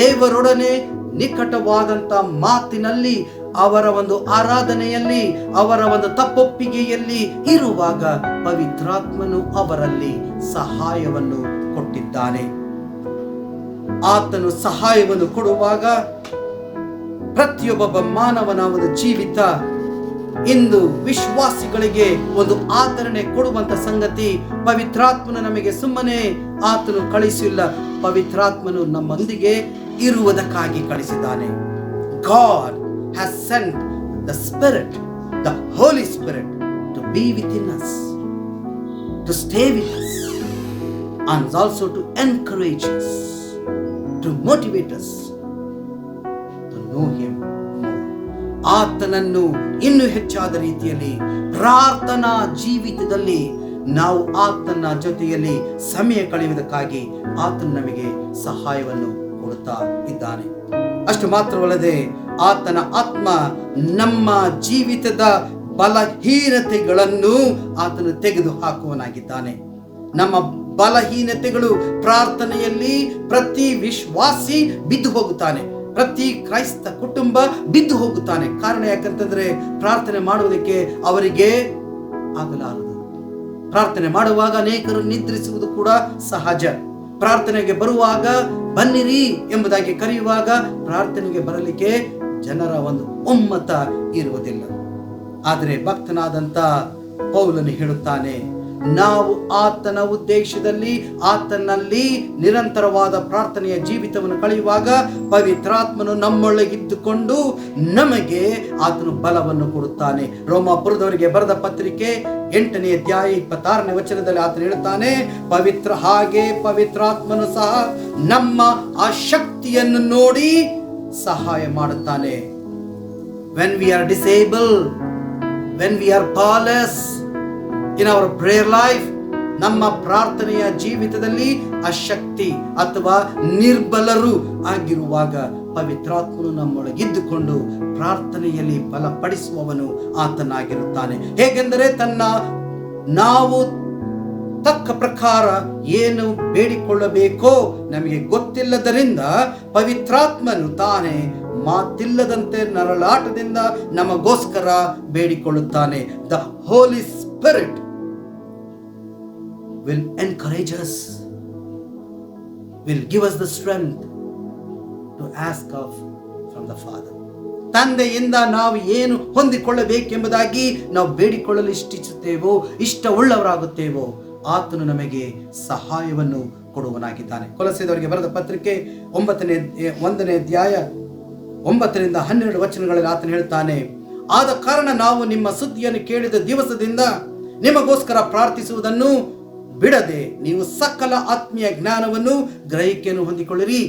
ದೇವರೊಡನೆ ನಿಕಟವಾದಂತ ಮಾತಿನಲ್ಲಿ, ಅವರ ಒಂದು ಆರಾಧನೆಯಲ್ಲಿ, ಅವರ ಒಂದು ತಪ್ಪೊಪ್ಪಿಗೆಯಲ್ಲಿ ಇರುವಾಗ ಪವಿತ್ರಾತ್ಮನು ಅವರಲ್ಲಿ ಸಹಾಯವನ್ನು ಕೊಟ್ಟಿದ್ದಾನೆ. ಆತನು ಸಹಾಯವನ್ನು ಕೊಡುವಾಗ ಪ್ರತಿಯೊಬ್ಬ ಮಾನವನ ಒಂದು ಜೀವಿತ ಇಂದು ವಿಶ್ವಾಸಿಗಳಿಗೆ ಒಂದು ಆಚರಣೆ ಕೊಡುವಂತ ಸಂಗತಿ. ಪವಿತ್ರಾತ್ಮನು ನಮಗೆ ಸುಮ್ಮನೆ ಆತನು ಕಳಿಸಿಲ್ಲ, ಪವಿತ್ರಾತ್ಮನು ನಮ್ಮೊಂದಿಗೆ ಇರುವುದಕ್ಕಾಗಿ ಕಳಿಸಿದ್ದಾನೆ. God has sent the Spirit, the Holy Spirit, to be within us, to stay with us, and also to encourage us, to motivate us to know Him more. ಆತನನ್ನು ಇನ್ನೂ ಹೆಚ್ಚಾದ ರೀತಿಯಲ್ಲಿ ಪ್ರಾರ್ಥನಾ ಜೀವಿತದಲ್ಲಿ ನಾವು ಆತನ ಜೊತೆಯಲ್ಲಿ ಸಮಯ ಕಳೆಯುವುದಕ್ಕಾಗಿ ಆತನು ನಮಗೆ ಸಹಾಯವನ್ನು ಕೊಡುತ್ತಾ ಇದ್ದಾನೆ. ಅಷ್ಟು ಮಾತ್ರವಲ್ಲದೆ ಆತನ ಆತ್ಮ ನಮ್ಮ ಜೀವಿತದ ಬಲಹೀನತೆಗಳನ್ನು ಆತನು ತೆಗೆದು ಹಾಕುವನಾಗಿದ್ದಾನೆ. ನಮ್ಮ ಬಲಹೀನತೆಗಳು ಪ್ರಾರ್ಥನೆಯಲ್ಲಿ ಪ್ರತಿ ವಿಶ್ವಾಸಿ ಬಿದ್ದು ಹೋಗುತ್ತಾನೆ, ಪ್ರತಿ ಕ್ರೈಸ್ತ ಕುಟುಂಬ ಬಿದ್ದು ಹೋಗುತ್ತಾನೆ. ಕಾರಣ ಯಾಕಂತಂದ್ರೆ ಪ್ರಾರ್ಥನೆ ಮಾಡುವುದಕ್ಕೆ ಅವರಿಗೆ ಆಗಲಾರದು. ಪ್ರಾರ್ಥನೆ ಮಾಡುವಾಗ ಅನೇಕರು ನಿದ್ರಿಸುವುದು ಕೂಡ ಸಹಜ. ಪ್ರಾರ್ಥನೆಗೆ ಬರುವಾಗ ಬನ್ನಿರಿ ಎಂಬುದಾಗಿ ಕರೆಯುವಾಗ ಪ್ರಾರ್ಥನೆಗೆ ಬರಲಿಕ್ಕೆ ಜನರ ಒಂದು ಒಮ್ಮತ ಇರುವುದಿಲ್ಲ. ಆದರೆ ಭಕ್ತನಾದಂತ ಪೌಲನು ಹೇಳುತ್ತಾನೆ, ನಾವು ಆತನ ಉದ್ದೇಶದಲ್ಲಿ, ಆತನಲ್ಲಿ ನಿರಂತರವಾದ ಪ್ರಾರ್ಥನೆಯ ಜೀವಿತವನ್ನು ಕಳೆಯುವಾಗ ಪವಿತ್ರಾತ್ಮನು ನಮ್ಮೊಳಗಿದ್ದುಕೊಂಡು ನಮಗೆ ಆತನು ಬಲವನ್ನು ಕೊಡುತ್ತಾನೆ. ರೋಮಾಪುರದವರಿಗೆ ಬರೆದ ಪತ್ರಿಕೆ 8ನೇ ಅಧ್ಯಾಯ 26ನೇ ವಚನದಲ್ಲಿ ಆತನು ಹೇಳುತ್ತಾನೆ, ಹಾಗೆ ಪವಿತ್ರಾತ್ಮನು ಸಹ ನಮ್ಮ ಆ ಶಕ್ತಿಯನ್ನು ನೋಡಿ ಸಹಾಯ ಮಾಡುತ್ತಾನೆ. when we are disabled, when we are powerless in our prayer life, ನಮ್ಮ ಪ್ರಾರ್ಥನೆಯ ಜೀವಿತದಲ್ಲಿ ಅಶಕ್ತಿ ಅಥವಾ ನಿರ್ಬಲರು ಆಗಿರುವಾಗ ಪವಿತ್ರಾತ್ಮನು ನಮ್ಮೊಳಗಿದ್ದುಕೊಂಡು ಪ್ರಾರ್ಥನೆಯಲ್ಲಿ ಬಲಪಡಿಸುವವನು ಆತನಾಗಿರುತ್ತಾನೆ. ಹೇಗೆಂದರೆ ನಾವು ತಕ್ಕ ಪ್ರಕಾರ ಏನು ಬೇಡಿಕೊಳ್ಳಬೇಕೋ ನಮಗೆ ಗೊತ್ತಿಲ್ಲದರಿಂದ ಪವಿತ್ರಾತ್ಮನು ತಾನೇ ಮಾತಿಲ್ಲದಂತೆ ನರಳಾಟದಿಂದ ನಮಗೋಸ್ಕರ ಬೇಡಿಕೊಳ್ಳುತ್ತಾನೆ. The Holi spirit will encourage us, will give us the strength to ask of from the Father. ತಂದೆಯಿಂದ ನಾವು ಏನು ಹೊಂದಿಕೊಳ್ಳಬೇಕೆಂಬುದಾಗಿ ನಾವು ಬೇಡಿಕೊಳ್ಳಲು ಇಚ್ಛಿಸುತ್ತೇವೋ, ಇಷ್ಟವುಳ್ಳವರಾಗುತ್ತೇವೋ, ಆತನು ನಮಗೆ ಸಹಾಯವನ್ನು ಕೊಡುವನಾಗಿದ್ದಾನೆ. ಕೊಲೊಸ್ಸೆಯವರಿಗೆ ಬರೆದ ಪತ್ರಿಕೆ 1ನೇ ಅಧ್ಯಾಯ 9ರಿಂದ 12 ವಚನಗಳಲ್ಲಿ ಆತನು ಹೇಳ್ತಾನೆ, ಆದ ಕಾರಣ ನಾವು ನಿಮ್ಮ ಸುದ್ದಿಯನ್ನು ಕೇಳಿದ ದಿವಸದಿಂದ ನಿಮಗೋಸ್ಕರ ಪ್ರಾರ್ಥಿಸುವುದನ್ನು ಬಿಡದೆ ನೀವು ಸಕಲ ಆತ್ಮೀಯ ಜ್ಞಾನವನ್ನು ಗ್ರಹಿಕೆಯನ್ನು ಹೊಂದಿಕೊಳ್ಳಿರಿ.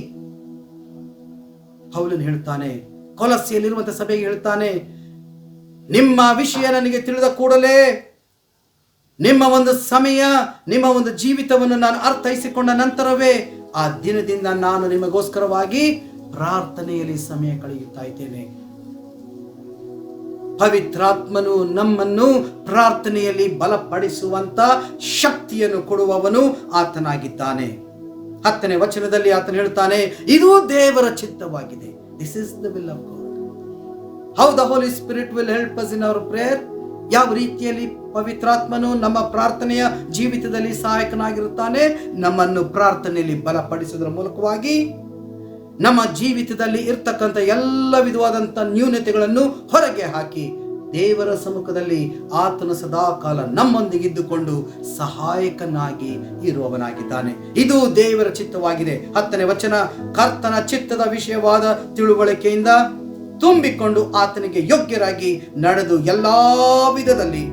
ಪೌಲನು ಹೇಳ್ತಾನೆ, ಕೊಲೊಸ್ಸೆಯಲ್ಲಿರುವಂತಹ ಸಭೆಗೆ ಹೇಳ್ತಾನೆ, ನಿಮ್ಮ ವಿಷಯ ನನಗೆ ತಿಳಿದ ಕೂಡಲೇ ನಿಮ್ಮ ಒಂದು ಸಮಯ, ನಿಮ್ಮ ಒಂದು ಜೀವಿತವನ್ನು ನಾನು ಅರ್ಥೈಸಿಕೊಂಡ ನಂತರವೇ ಆ ದಿನದಿಂದ ನಾನು ನಿಮಗೋಸ್ಕರವಾಗಿ ಪ್ರಾರ್ಥನೆಯಲ್ಲಿ ಸಮಯ ಕಳೆಯುತ್ತಾ ಇದ್ದೇನೆ. ಪವಿತ್ರಾತ್ಮನು ನಮ್ಮನ್ನು ಪ್ರಾರ್ಥನೆಯಲ್ಲಿ ಬಲಪಡಿಸುವಂತ ಶಕ್ತಿಯನ್ನು ಕೊಡುವವನು ಆತನಾಗಿದ್ದಾನೆ. 10ನೇ ವಚನದಲ್ಲಿ ಆತನು ಹೇಳ್ತಾನೆ, ಇದು ದೇವರ ಚಿತ್ತವಾಗಿದೆ. This is the will of God. How the Holy Spirit will help us in our prayer? ಯಾವ ರೀತಿಯಲ್ಲಿ ಪವಿತ್ರಾತ್ಮನು ನಮ್ಮ ಪ್ರಾರ್ಥನೆಯ ಜೀವಿತದಲ್ಲಿ ಸಹಾಯಕನಾಗಿರುತ್ತಾನೆ? ನಮ್ಮನ್ನು ಪ್ರಾರ್ಥನೆಯಲ್ಲಿ ಬಲಪಡಿಸುವುದರ ಮೂಲಕವಾಗಿ ನಮ್ಮ ಜೀವಿತದಲ್ಲಿ ಇರ್ತಕ್ಕಂಥ ಎಲ್ಲ ವಿಧವಾದಂಥ ನ್ಯೂನತೆಗಳನ್ನು ಹೊರಗೆ ಹಾಕಿ ದೇವರ ಸಮ್ಮುಖದಲ್ಲಿ ಆತನು ಸದಾ ಕಾಲ ನಮ್ಮೊಂದಿಗಿದ್ದುಕೊಂಡು ಸಹಾಯಕನಾಗಿ ಇರುವವನಾಗಿದ್ದಾನೆ. ಇದು ದೇವರ ಚಿತ್ತವಾಗಿದೆ. 10ನೇ ವಚನ, ಕರ್ತನ ಚಿತ್ತದ ವಿಷಯವಾದ ತಿಳುವಳಿಕೆಯಿಂದ ತುಂಬಿಕೊಂಡು ಆತನಿಗೆ ಯೋಗ್ಯರಾಗಿ ನಡೆದು ಎಲ್ಲಾ ವಿಧದಲ್ಲಿ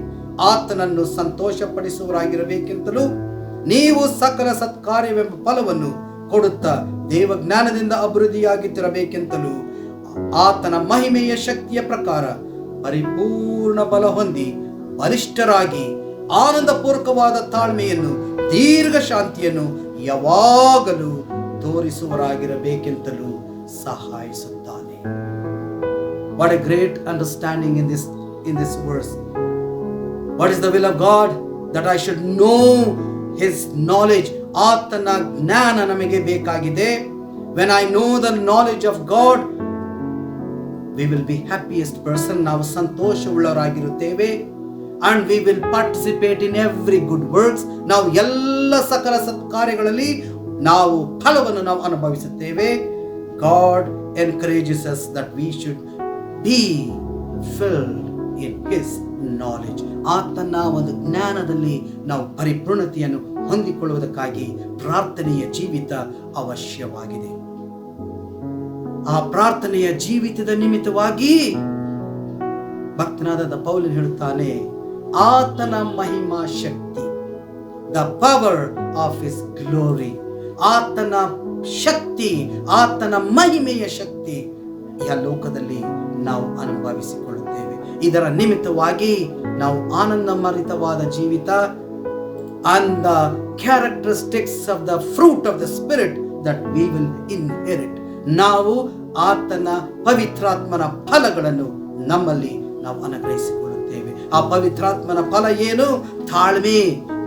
ಆತನನ್ನು ಸಂತೋಷಪಡಿಸುವರಾಗಿರಬೇಕೆಂತಲೂ ನೀವು ಸಕಲ ಸತ್ಕಾರ್ಯವೆಂಬ ಫಲವನ್ನು ಕೊಡುತ್ತಾ ದೇವಜ್ಞಾನದಿಂದ ಅಭಿವೃದ್ಧಿಯಾಗುತ್ತಿರಬೇಕೆಂತಲೂ ಆತನ ಮಹಿಮೆಯ ಶಕ್ತಿಯ ಪ್ರಕಾರ ಪರಿಪೂರ್ಣ ಬಲ ಹೊಂದಿ ಬಲಿಷ್ಠರಾಗಿ ಆನಂದಪೂರ್ವಕವಾದ ತಾಳ್ಮೆಯನ್ನು ದೀರ್ಘ ಶಾಂತಿಯನ್ನು ಯಾವಾಗಲೂ ತೋರಿಸುವರಾಗಿರಬೇಕೆಂತಲೂ ಸಹಾಯಿಸುತ್ತಾನೆ. What a great understanding in this verse. What is the will of God? That I should know His knowledge. ಆತನ ಜ್ಞಾನ ನಮಗೆ ಬೇಕಾಗಿದೆ. When I know the knowledge of God, we will be happiest person. ನಾವು ಸಂತೋಷವುಳ್ಳವರಾಗಿರುತ್ತೇವೆ. And we will participate in every good works. ನಾವು ಎಲ್ಲ ಸಕಲ ಸತ್ಕಾರ್ಯಗಳಲ್ಲಿ ನಾವು ಫಲವನ್ನು ನಾವು ಅನುಭವಿಸುತ್ತೇವೆ. God encourages us that we should be filled in His knowledge. ಆತನ ಒಂದು ಜ್ಞಾನದಲ್ಲಿ ನಾವು ಪರಿಪೂರ್ಣತೆಯನ್ನು ಹೊಂದಿಕೊಳ್ಳುವುದಕ್ಕಾಗಿ ಪ್ರಾರ್ಥನೆಯ ಜೀವಿತ ಅವಶ್ಯವಾಗಿದೆ. ಆ ಪ್ರಾರ್ಥನೆಯ ಜೀವಿತದ ನಿಮಿತ್ತವಾಗಿ ಭಕ್ತನಾದ ಪೌಲನು ಹೇಳುತ್ತಾನೆ, ಆತನ ಮಹಿಮಾ ಶಕ್ತಿ, the power of his glory, ಆತನ ಶಕ್ತಿ, ಆತನ ಮಹಿಮೆಯ ಶಕ್ತಿ ಈ ಲೋಕದಲ್ಲಿ ನಾವು ಅನುಭವಿಸಿಕೊಳ್ಳುತ್ತೇವೆ. ಇದರ ನಿಮಿತ್ತವಾಗಿ ನಾವು ಆನಂದಮರಿತವಾದ ಜೀವಿತ and the characteristics of the fruit of the Spirit that we will inherit. ನಾವು ಆತನ ಪವಿತ್ರಾತ್ಮನ ಫಲಗಳನ್ನು ನಮ್ಮಲ್ಲಿ ನಾವು ಅನುಗ್ರಹಿಸಿಕೊಳ್ಳುತ್ತೇವೆ. ಆ ಪವಿತ್ರಾತ್ಮನ ಫಲ ಏನು? ತಾಳ್ಮೆ,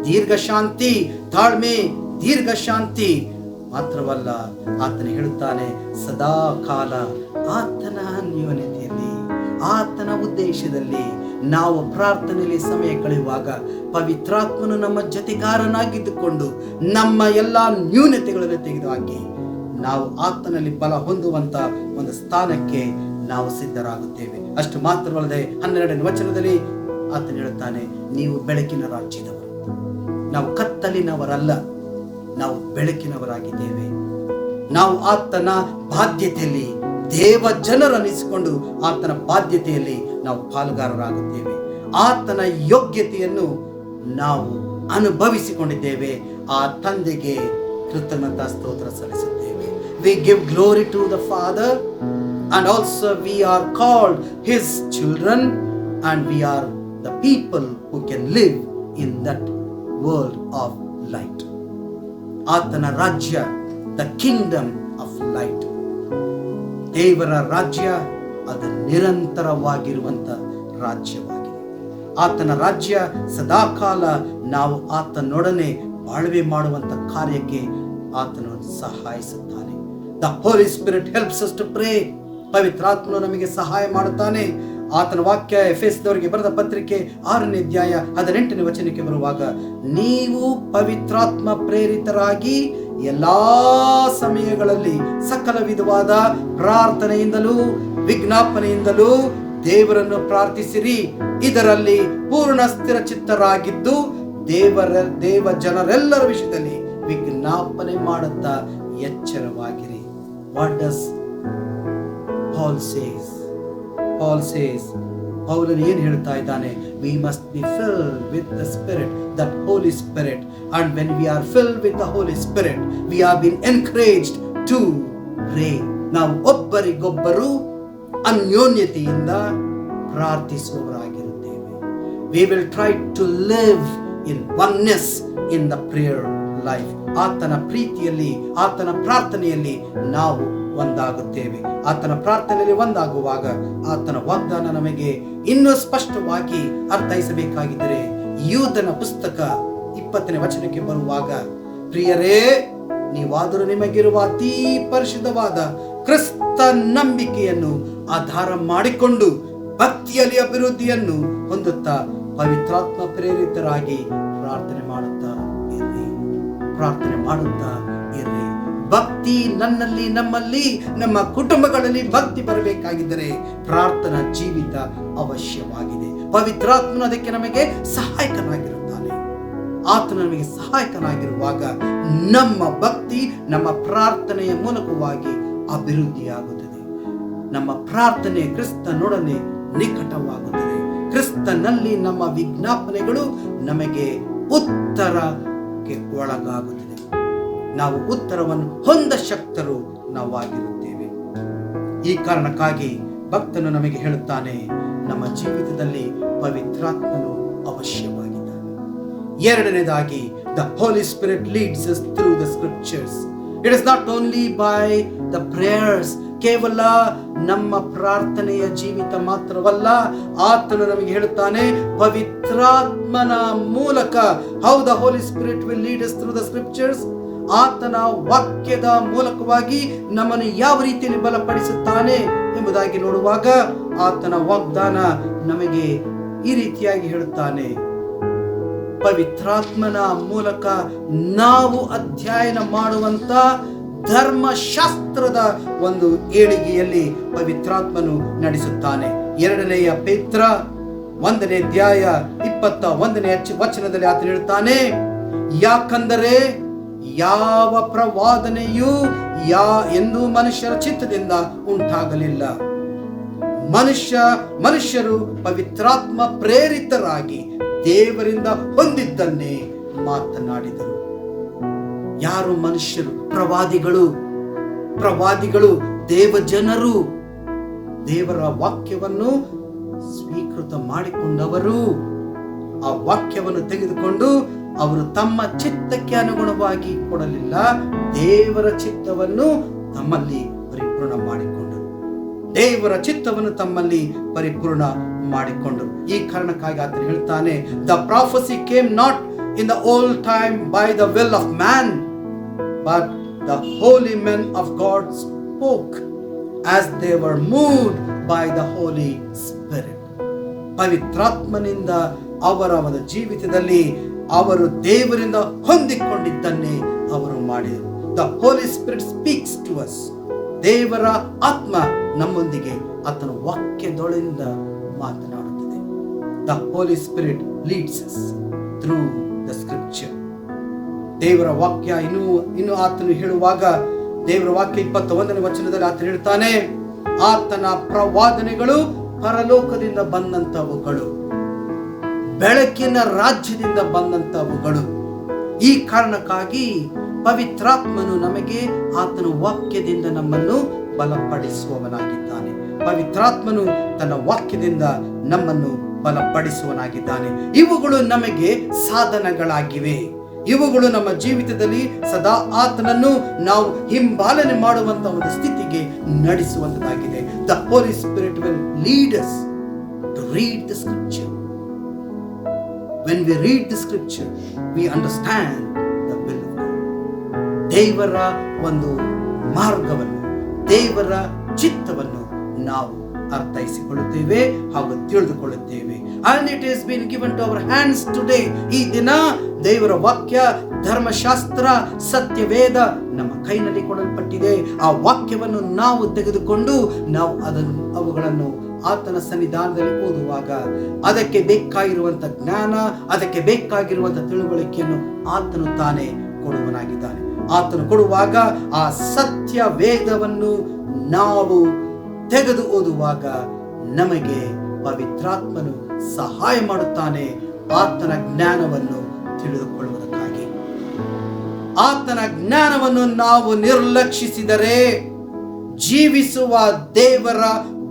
ದೀರ್ಘ ಶಾಂತಿ. ತಾಳ್ಮೆ, ದೀರ್ಘ ಶಾಂತಿ ಮಾತ್ರವಲ್ಲ, ಆತನು ಹೇಳುತ್ತಾನೆ, ಸದಾ ಕಾಲ ಆತನ ನ್ಯೂನತೆಯಲ್ಲಿ, ಆತನ ಉದ್ದೇಶದಲ್ಲಿ ನಾವು ಪ್ರಾರ್ಥನೆಯಲ್ಲಿ ಸಮಯ ಕಳೆಯುವಾಗ ಪವಿತ್ರಾತ್ಮನು ನಮ್ಮ ಜೊತೆಗಾರನಾಗಿದ್ದುಕೊಂಡು ನಮ್ಮ ಎಲ್ಲ ನ್ಯೂನತೆಗಳನ್ನು ತೆಗೆದುಹಾಕಿ ನಾವು ಆತನಲ್ಲಿ ಬಲ ಹೊಂದುವಂತ ಒಂದು ಸ್ಥಾನಕ್ಕೆ ನಾವು ಸಿದ್ಧರಾಗುತ್ತೇವೆ. ಅಷ್ಟು ಮಾತ್ರವಲ್ಲದೆ 12ನೇ ವಚನದಲ್ಲಿ ಆತನು ಹೇಳುತ್ತಾನೆ, ನೀವು ಬೆಳಕಿನ ರಾಜ್ಯದವರು. ನಾವು ಕತ್ತಲಿನವರಲ್ಲ, ನಾವು ಬೆಳಕಿನವರಾಗಿದ್ದೇವೆ. ನಾವು ಆತನ ಬಾಧ್ಯತೆಯಲ್ಲಿ ದೇವ ಜನರನ್ನಿಸಿಕೊಂಡು ಆತನ ಬಾಧ್ಯತೆಯಲ್ಲಿ ನಾವು ಪಾಲುಗಾರರಾಗುತ್ತೇವೆ. ಆತನ ಯೋಗ್ಯತೆಯನ್ನು ನಾವು ಅನುಭವಿಸಿಕೊಂಡಿದ್ದೇವೆ. ಆ ತಂದೆಗೆ ಕೃತಜ್ಞತಾ ಸ್ತೋತ್ರ ಸಲ್ಲಿಸುತ್ತೇವೆ. We give glory to the Father, and also we are called His children, and we are the people who can live in that world of light. ಆತನ ರಾಜ್ಯ, the kingdom of light. ದೇವರ ರಾಜ್ಯ ಅದು ನಿರಂತರವಾಗಿರುವಂತ ರಾಜ್ಯವಾಗಿದೆ. ಆತನ ರಾಜ್ಯ ಸದಾಕಾಲ ನಾವು ಆತನೊಡನೆ ಬಾಳ್ವೆ ಮಾಡುವಂತ ಕಾರ್ಯಕ್ಕೆ ಆತನು ಸಹಾಯಿಸುತ್ತಾನೆ. The Holy Spirit helps us to pray. ಪವಿತ್ರಾತ್ಮನು ನಮಗೆ ಸಹಾಯ ಮಾಡುತ್ತಾನೆ. ಆತನ ವಾಕ್ಯ ಎಫೆಸದವರಿಗೆ ಬರೆದ ಪತ್ರಿಕೆ 6ನೇ ಅಧ್ಯಾಯ 18ನೇ ವಚನಕ್ಕೆ ಬರುವಾಗ, ನೀವು ಪವಿತ್ರಾತ್ಮ ಪ್ರೇರಿತರಾಗಿ ಎಲ್ಲಾ ಸಮಯಗಳಲ್ಲಿ ಸಕಲ ವಿಧವಾದ ಪ್ರಾರ್ಥನೆಯಿಂದಲೂ ವಿಜ್ಞಾಪನೆಯಿಂದಲೂ ದೇವರನ್ನು ಪ್ರಾರ್ಥಿಸಿರಿ. ಇದರಲ್ಲಿ ಪೂರ್ಣ ಸ್ಥಿರ ಚಿತ್ತರಾಗಿದ್ದು ದೇವ ಜನರೆಲ್ಲರ ವಿಷಯದಲ್ಲಿ ವಿಜ್ಞಾಪನೆ ಮಾಡುತ್ತಾ ಎಚ್ಚರವಾಗಿರಿ. What does Paul says? Paul says, ಪೌಲನು ಏನು ಹೇಳ್ತಾ ಇದ್ದಾನೆ? We must be filled with the Spirit, that Holy Spirit. And when we are filled with the Holy Spirit, we have been encouraged to pray. ನಾವು ಒಬ್ಬರಿಗೊಬ್ಬರು ಅನ್ಯೋನ್ಯತೆಯಿಂದ ಪ್ರಾರ್ಥಿಸುವವರಾಗಿರುತ್ತೇವೆ. We will try to live in oneness in the prayer life. ಆತನ ಪ್ರೀತಿಯಲ್ಲಿ, ಆತನ ಪ್ರಾರ್ಥನೆಯಲ್ಲಿ ನಾವು ಒಂದಾಗುತ್ತೇವೆ. ಆತನ ಪ್ರಾರ್ಥನೆಯಲ್ಲಿ ಒಂದಾಗುವಾಗ ಆತನ ವಾಗ್ದಾನ ನಮಗೆ ಇನ್ನೂ ಸ್ಪಷ್ಟವಾಗಿ ಅರ್ಥೈಸಬೇಕಾಗಿದ್ದರೆ ಯೂದನ ಪುಸ್ತಕ 20ನೇ ವಚನಕ್ಕೆ ಬರುವಾಗ, ಪ್ರಿಯರೇ, ನೀವಾದರೂ ನಿಮಗಿರುವ ಅತೀ ಪರಿಶುದ್ಧವಾದ ಕ್ರಿಸ್ತ ನಂಬಿಕೆಯನ್ನು ಆಧಾರ ಮಾಡಿಕೊಂಡು ಭಕ್ತಿಯಲ್ಲಿ ಅಭಿವೃದ್ಧಿಯನ್ನು ಹೊಂದುತ್ತಾ ಪವಿತ್ರಾತ್ಮ ಪ್ರೇರಿತರಾಗಿ ಪ್ರಾರ್ಥನೆ ಮಾಡುತ್ತಾ ಇರ್ರಿ. ಭಕ್ತಿ ನನ್ನಲ್ಲಿ, ನಮ್ಮಲ್ಲಿ, ನಮ್ಮ ಕುಟುಂಬಗಳಲ್ಲಿ ಭಕ್ತಿ ಬರಬೇಕಾಗಿದ್ದರೆ ಪ್ರಾರ್ಥನಾ ಜೀವಿತ ಅವಶ್ಯವಾಗಿದೆ. ಪವಿತ್ರಾತ್ಮನು ಅದಕ್ಕೆ ನಮಗೆ ಸಹಾಯಕನಾಗಿರುತ್ತಾನೆ. ಆತನು ನಮಗೆ ಸಹಾಯಕನಾಗಿರುವಾಗ ನಮ್ಮ ಭಕ್ತಿ ನಮ್ಮ ಪ್ರಾರ್ಥನೆಯ ಮೂಲಕವಾಗಿ ಅಭಿವೃದ್ಧಿಯಾಗುತ್ತದೆ. ನಮ್ಮ ಪ್ರಾರ್ಥನೆ ಕ್ರಿಸ್ತನೊಡನೆ ನಿಕಟವಾಗುತ್ತದೆ. ಕ್ರಿಸ್ತನಲ್ಲಿ ನಮ್ಮ ವಿಜ್ಞಾಪನೆಗಳು ನಮಗೆ ಉತ್ತರಕ್ಕೆ ಒಳಗಾಗುತ್ತದೆ. ನಾವು ಉತ್ತರವನ್ನು ಹೊಂದ ಶಕ್ತರು ನಾವಾಗಿರುತ್ತೇವೆ. ಈ ಕಾರಣಕ್ಕಾಗಿ ಭಕ್ತನು ನಮಗೆ ಹೇಳುತ್ತಾನೆ, ನಮ್ಮ ಜೀವಿತದಲ್ಲಿ ಪವಿತ್ರಾತ್ಮನು ಅವಶ್ಯವಾಗಿದ್ದಾನೆ. ಎರಡನೇದಾಗಿ, the Holy Spirit leads us through the scriptures. It is not only by the prayers. ಕೇವಲ ನಮ್ಮ ಪ್ರಾರ್ಥನೆಯ ಜೀವಿತ ಮಾತ್ರವಲ್ಲ, ಆತನು ನಮಗೆ ಹೇಳುತ್ತಾನೆ ಪವಿತ್ರಾತ್ಮನ ಮೂಲಕ. How the Holy Spirit will lead us through the scriptures? ಆತನ ವಾಕ್ಯದ ಮೂಲಕವಾಗಿ ನಮ್ಮನ್ನು ಯಾವ ರೀತಿಯಲ್ಲಿ ಬಲಪಡಿಸುತ್ತಾನೆ ಎಂಬುದಾಗಿ ನೋಡುವಾಗ ಆತನ ವಾಗ್ದಾನ ನಮಗೆ ಈ ರೀತಿಯಾಗಿ ಹೇಳುತ್ತಾನೆ. ಪವಿತ್ರಾತ್ಮನ ಮೂಲಕ ನಾವು ಅಧ್ಯಯನ ಮಾಡುವಂತ ಧರ್ಮಶಾಸ್ತ್ರದ ಒಂದು ಏಳಿಗೆಯಲ್ಲಿ ಪವಿತ್ರಾತ್ಮನು ನಡೆಸುತ್ತಾನೆ. 2 ಪೇತ್ರ 1ನೇ ಅಧ್ಯಾಯ 21ನೇ ವಚನದಲ್ಲಿ ಆತ ಹೇಳುತ್ತಾನೆ, ಯಾಕಂದರೆ ಯಾವ ಪ್ರವಾದನೆಯೂ ಎಂದು ಮನುಷ್ಯರ ಚಿತ್ತದಿಂದ ಉಂಟಾಗಲಿಲ್ಲ. ಮನುಷ್ಯರು ಪವಿತ್ರಾತ್ಮ ಪ್ರೇರಿತರಾಗಿ ದೇವರಿಂದ ಹೊಂದಿದ್ದನ್ನೇ ಮಾತನಾಡಿದರು. ಯಾರು ಮನುಷ್ಯರು? ಪ್ರವಾದಿಗಳು ದೇವಜನರು, ದೇವರ ವಾಕ್ಯವನ್ನು ಸ್ವೀಕೃತ ಮಾಡಿಕೊಂಡವರು. ಆ ವಾಕ್ಯವನ್ನು ತೆಗೆದುಕೊಂಡು ಅವರು ತಮ್ಮ ಚಿತ್ತಕ್ಕೆ ಅನುಗುಣವಾಗಿ ಕೊಡಲಿಲ್ಲ, ದೇವರ ಚಿತ್ತವನ್ನು ತಮ್ಮಲ್ಲಿ ಪರಿಪೂರ್ಣ ಮಾಡಿಕೊಂಡರು. ದೇವರ ಚಿತ್ತವನ್ನು ತಮ್ಮಲ್ಲಿ ಪರಿಪೂರ್ಣ ಮಾಡಿಕೊಂಡರು. ಈ ಕಾರಣಕ್ಕಾಗಿ ಆತನು ಹೇಳ್ತಾನೆ, the prophecy came not in the old time by the will of man, but the holy men of God spoke as they were moved by the Holi spirit. ಪವಿತ್ರಾತ್ಮನಿಂದ ಅವರ ಜೀವಿತದಲ್ಲಿ ಅವರು ದೇವರಿಂದ ಹೊಂದಿಕೊಂಡಿದ್ದನ್ನೇ ಅವರು ಮಾಡಿದರು. The Holi spirit speaks to us. ದೇವರ ಆತ್ಮ ನಮ್ಮೊಂದಿಗೆ ಆತನ ವಾಕ್ಯದೊಳಗಿಂದ ಮಾತನಾಡುತ್ತದೆ. The Holi spirit leads us through the scripture. ದೇವರ ವಾಕ್ಯ ಇನ್ನು ಆತನು ಹೇಳುವಾಗ, ದೇವರ ವಾಕ್ಯ 21ನೇ ವಚನದಲ್ಲಿ ಆತನು ಹೇಳ್ತಾನೆ, ಆತನ ಪ್ರವಾದನೆಗಳು ಪರಲೋಕದಿಂದ ಬಂದಂತವುಗಳು, ಬೆಳಕಿನ ರಾಜ್ಯದಿಂದ ಬಂದಂತವುಗಳು. ಈ ಕಾರಣಕ್ಕಾಗಿ ಪವಿತ್ರಾತ್ಮನು ನಮಗೆ ಆತನ ವಾಕ್ಯದಿಂದ ನಮ್ಮನ್ನು ಬಲಪಡಿಸುವವನಾಗಿದ್ದಾನೆ. ಪವಿತ್ರಾತ್ಮನು ತನ್ನ ವಾಕ್ಯದಿಂದ ನಮ್ಮನ್ನು ಬಲಪಡಿಸುವನಾಗಿದ್ದಾನೆ. ಇವುಗಳು ನಮಗೆ ಸಾಧನಗಳಾಗಿವೆ. ಇವುಗಳು ನಮ್ಮ ಜೀವಿತದಲ್ಲಿ ಸದಾ ಆತನನ್ನು ನಾವು ಹಿಂಬಾಲನೆ ಮಾಡುವಂತಹ ಒಂದು ಸ್ಥಿತಿಗೆ ನಡೆಸುವಂತದ್ದಾಗಿದೆ. The Holi spirit will lead us to read the scripture. When we read the scripture, we understand the will of God. ದೇವರ ಒಂದು ಮಾರ್ಗವನ್ನು, ದೇವರ ಚಿತ್ತವನ್ನು ನಾವು ಅರ್ಥೈಸಿಕೊಳ್ಳುತ್ತೇವೆ ಹಾಗೂ ತಿಳಿದುಕೊಳ್ಳುತ್ತೇವೆ. And it has been given to our hands today. ಈ ದಿನ ದೇವರ ವಾಕ್ಯ, ಧರ್ಮಶಾಸ್ತ್ರ, ಸತ್ಯವೇದ ನಮ್ಮ ಕೈನಲ್ಲಿ ಕೊಡಲ್ಪಟ್ಟಿದೆ. ಆ ವಾಕ್ಯವನ್ನು ನಾವು ತೆಗೆದುಕೊಂಡು ನಾವು ಅವುಗಳನ್ನು ಆತನ ಸನ್ನಿಧಾನದಲ್ಲಿ ಓದುವಾಗ ಅದಕ್ಕೆ ಬೇಕಾಗಿರುವಂತ ಜ್ಞಾನ, ಅದಕ್ಕೆ ಬೇಕಾಗಿರುವಂತ ತಿಳುವಳಿಕೆಯನ್ನು ಆತನು ತಾನೇ ಕೊಡುವನಾಗಿದ್ದಾನೆ. ಆತನು ಕೊಡುವಾಗ ಆ ಸತ್ಯ ವೇದವನ್ನು ನಾವು ತೆಗೆದು ಓದುವಾಗ ನಮಗೆ ಪವಿತ್ರಾತ್ಮನು ಸಹಾಯ ಮಾಡುತ್ತಾನೆ ಆತನ ಜ್ಞಾನವನ್ನು ತಿಳಿದುಕೊಳ್ಳುವುದಕ್ಕಾಗಿ. ಆತನ ಜ್ಞಾನವನ್ನು ನಾವು ನಿರ್ಲಕ್ಷಿಸಿದರೆ ಜೀವಿಸುವ ದೇವರ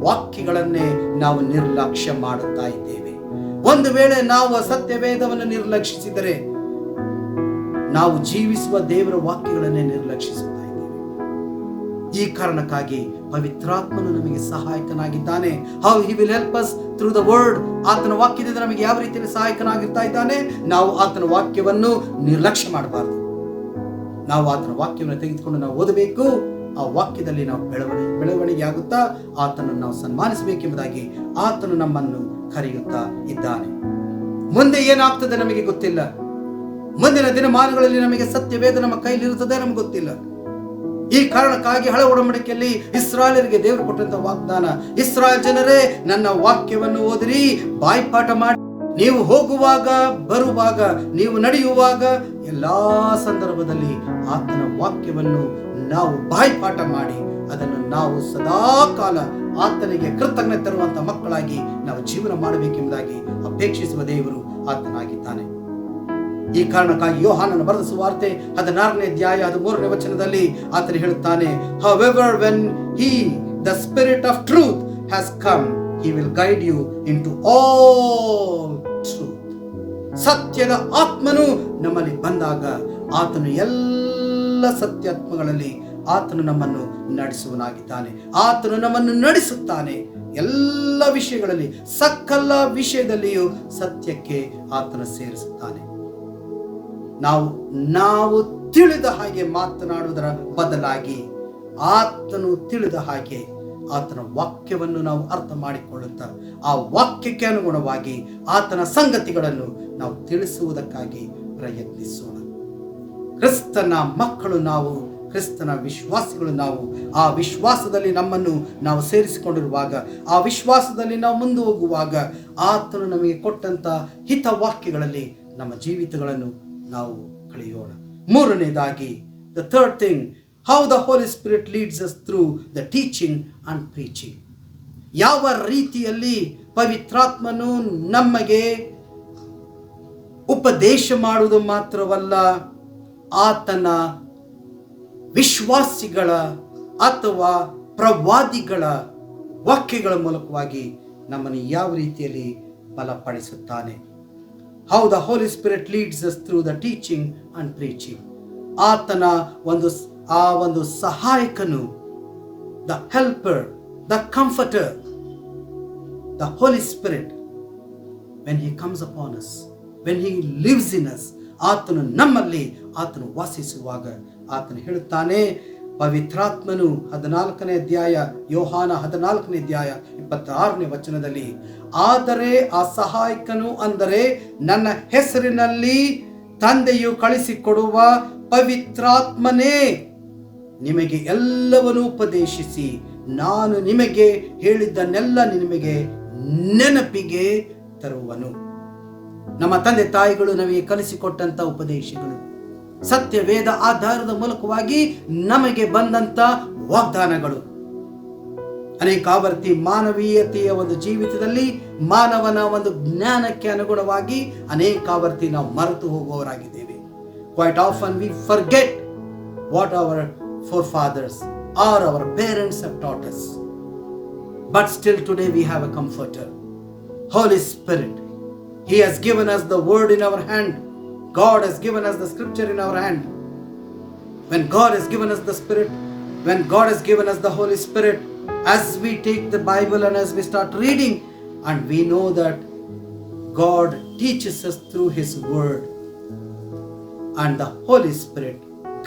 ವಾಕ್ಯಗಳನ್ನೇ ನಾವು ನಿರ್ಲಕ್ಷ್ಯ ಮಾಡುತ್ತಾ ಇದ್ದೇವೆ. ಒಂದು ವೇಳೆ ನಾವು ಸತ್ಯವೇದವನ್ನು ನಿರ್ಲಕ್ಷಿಸಿದರೆ ನಾವು ಜೀವಿಸುವ ದೇವರ ವಾಕ್ಯಗಳನ್ನೇ ನಿರ್ಲಕ್ಷಿಸುತ್ತಾ ಇದ್ದೇವೆ. ಈ ಕಾರಣಕ್ಕಾಗಿ ಪವಿತ್ರಾತ್ಮನು ನಮಗೆ ಸಹಾಯಕನಾಗಿದ್ದಾನೆ. How he will help us through the word. ಆತನ ವಾಕ್ಯದಿಂದ ನಮಗೆ ಯಾವ ರೀತಿಯಲ್ಲಿ ಸಹಾಯಕನಾಗಿರ್ತಾ ಇದ್ದಾನೆ. ನಾವು ಆತನ ವಾಕ್ಯವನ್ನು ನಿರ್ಲಕ್ಷ್ಯ ಮಾಡಬಾರದು. ನಾವು ಆತನ ವಾಕ್ಯವನ್ನು ತೆಗೆದುಕೊಂಡು ನಾವು ಓದಬೇಕು. ಆ ವಾಕ್ಯದಲ್ಲಿ ನಾವು ಬೆಳವಣಿಗೆ ಆಗುತ್ತಾ ಆತನನ್ನು ನಾವು ಸನ್ಮಾನಿಸಬೇಕೆಂಬುದಾಗಿ ಆತನು ನಮ್ಮನ್ನು ಕರೆಯುತ್ತಾ ಇದ್ದಾನೆ. ಮುಂದೆ ಏನಾಗ್ತದೆ ನಮಗೆ ಗೊತ್ತಿಲ್ಲ. ಮುಂದಿನ ದಿನಮಾನಗಳಲ್ಲಿ ನಮಗೆ ಸತ್ಯವೇದ ನಮ್ಮ ಕೈಲಿರುತ್ತದೆ ನಮಗೆ ಗೊತ್ತಿಲ್ಲ. ಈ ಕಾರಣಕ್ಕಾಗಿ ಹಳೆ ಒಡಂಬಡಿಕೆಯಲ್ಲಿ ಇಸ್ರಾಯೇಲರಿಗೆ ದೇವರು ಕೊಟ್ಟಂತ ವಾಗ್ದಾನ, ಇಸ್ರಾಯೇಲ್ ಜನರೇ ನನ್ನ ವಾಕ್ಯವನ್ನು ಓದಿರಿ, ಬಾಯ್ಪಾಠ ಮಾಡಿ, ನೀವು ಹೋಗುವಾಗ ಬರುವಾಗ, ನೀವು ನಡೆಯುವಾಗ ಎಲ್ಲಾ ಸಂದರ್ಭದಲ್ಲಿ ಆತನ ವಾಕ್ಯವನ್ನು ನಾವು ಬಾಯ್ಪಾಠ ಮಾಡಿ ಅದನ್ನು ನಾವು ಸದಾ ಕಾಲ ಆತನಿಗೆ ಕೃತಜ್ಞತೆ ತರುವಂತ ಮಕ್ಕಳಾಗಿ ನಾವು ಜೀವನ ಮಾಡಬೇಕೆಂಬುದಾಗಿ ಅಪೇಕ್ಷಿಸುವ ದೇವರು ಆತನಾಗಿದ್ದಾನೆ. ಈ ಕಾರಣಕ್ಕಾಗಿ ಯೋಹಾನನ ಬರೆದ ಸುವಾರ್ತೆ 16ನೇ ಅಧ್ಯಾಯ 13ನೇ ವಚನದಲ್ಲಿ ಆತನು ಹೇಳುತ್ತಾನೆ, however when he the spirit of truth has come he will guide you into all truth. ಸತ್ಯದ ಆತ್ಮನು ನಮ್ಮಲ್ಲಿ ಬಂದಾಗ ಆತನು ಎಲ್ಲ ಸತ್ಯಾತ್ಮಗಳಲ್ಲಿ ಆತನು ನಮ್ಮನ್ನು ನಡೆಸುವನಾಗಿದ್ದಾನೆ. ಆತನು ನಮ್ಮನ್ನು ನಡೆಸುತ್ತಾನೆ. ಎಲ್ಲ ವಿಷಯಗಳಲ್ಲಿ, ಸಕಲ ವಿಷಯದಲ್ಲಿಯೂ ಸತ್ಯಕ್ಕೆ ಆತನು ಸೇರಿಸುತ್ತಾನೆ. ನಾವು ತಿಳಿದ ಹಾಗೆ ಮಾತನಾಡುವುದರ ಬದಲಾಗಿ ಆತನು ತಿಳಿದ ಹಾಗೆ ಆತನ ವಾಕ್ಯವನ್ನು ನಾವು ಅರ್ಥ ಮಾಡಿಕೊಳ್ಳುತ್ತಾ ಆ ವಾಕ್ಯಕ್ಕೆ ಅನುಗುಣವಾಗಿ ಆತನ ಸಂಗತಿಗಳನ್ನು ನಾವು ತಿಳಿಸುವುದಕ್ಕಾಗಿ ಪ್ರಯತ್ನಿಸೋಣ. ಕ್ರಿಸ್ತನ ಮಕ್ಕಳು ನಾವು, ಕ್ರಿಸ್ತನ ವಿಶ್ವಾಸಿಗಳು ನಾವು. ಆ ವಿಶ್ವಾಸದಲ್ಲಿ ನಮ್ಮನ್ನು ನಾವು ಸೇರಿಸಿಕೊಂಡಿರುವಾಗ, ಆ ವಿಶ್ವಾಸದಲ್ಲಿ ನಾವು ಮುಂದೆ ಹೋಗುವಾಗ ಆತನು ನಮಗೆ ಕೊಟ್ಟಂತ ಹಿತವಾಕ್ಯಗಳಲ್ಲಿ ನಮ್ಮ ಜೀವಿತಗಳನ್ನು ನಾವು ಕಳೆಯೋಣ. ಮೂರನೇದಾಗಿ, the third thing, how the Holy Spirit leads us through the teaching and preaching. ಯಾವ ರೀತಿಯಲ್ಲಿ ಪವಿತ್ರಾತ್ಮನು ನಮಗೆ ಉಪದೇಶ ಮಾಡುವುದು ಮಾತ್ರವಲ್ಲ, ಆತನ ವಿಶ್ವಾಸಿಗಳ ಅಥವಾ ಪ್ರವಾದಿಗಳ ವಾಕ್ಯಗಳ ಮೂಲಕವಾಗಿ ನಮ್ಮನ್ನು ಯಾವ ರೀತಿಯಲ್ಲಿ ಬಲಪಡಿಸುತ್ತಾನೆ. How the Holy Spirit leads us through the teaching and preaching. ಆತನ ಒಂದು ಸಹಾಯಕನು, the helper, the comforter, the Holy Spirit, when he comes upon us, when he lives in us, ಆತನು ನಮ್ಮಲ್ಲಿ ಆತನು ವಾಸಿಸುವಾಗ ಆತನು ಹೇಳುತ್ತಾನೆ, ಪವಿತ್ರಾತ್ಮನು 14ನೇ ಅಧ್ಯಾಯ, ಯೋಹಾನ 14ನೇ ಅಧ್ಯಾಯ 26ನೇ ವಚನದಲ್ಲಿ, ಆದರೆ ಆ ಸಹಾಯಕನು ಅಂದರೆ ನನ್ನ ಹೆಸರಿನಲ್ಲಿ ತಂದೆಯು ಕಳಿಸಿಕೊಡುವ ಪವಿತ್ರಾತ್ಮನೇ ನಿಮಗೆ ಎಲ್ಲವನ್ನೂ ಉಪದೇಶಿಸಿ ನಾನು ನಿಮಗೆ ಹೇಳಿದ್ದನ್ನೆಲ್ಲ ನಿಮಗೆ ನೆನಪಿಗೆ ತರುವನು. ನಮ್ಮ ತಂದೆ ತಾಯಿಗಳು ನಮಗೆ ಕಲಿಸಿಕೊಟ್ಟಂತ ಉಪದೇಶಗಳು, ಸತ್ಯ ವೇದ ಆಧಾರದ ಮೂಲಕವಾಗಿ ನಮಗೆ ಬಂದಂತ ವಾಗ್ದಾನಗಳು, ಅನೇಕಾವರ್ತಿ ಮಾನವೀಯತೆಯ ಒಂದು ಜೀವಿತದಲ್ಲಿ ಮಾನವನ ಒಂದು ಜ್ಞಾನಕ್ಕೆ ಅನುಗುಣವಾಗಿ ಅನೇಕಾವರ್ತಿ ನಾವು ಮರೆತು ಹೋಗುವವರಾಗಿದ್ದೇವೆ. Quite often we forget what our forefathers or our parents have taught us. But still today we have a comforter, Holy Spirit. He has given us the word in our hand. God has given us the scripture in our hand. When God has given us the Spirit, when God has given us the Holy Spirit, as we take the Bible and as we start reading, and we know that God teaches us through His word, and the Holy Spirit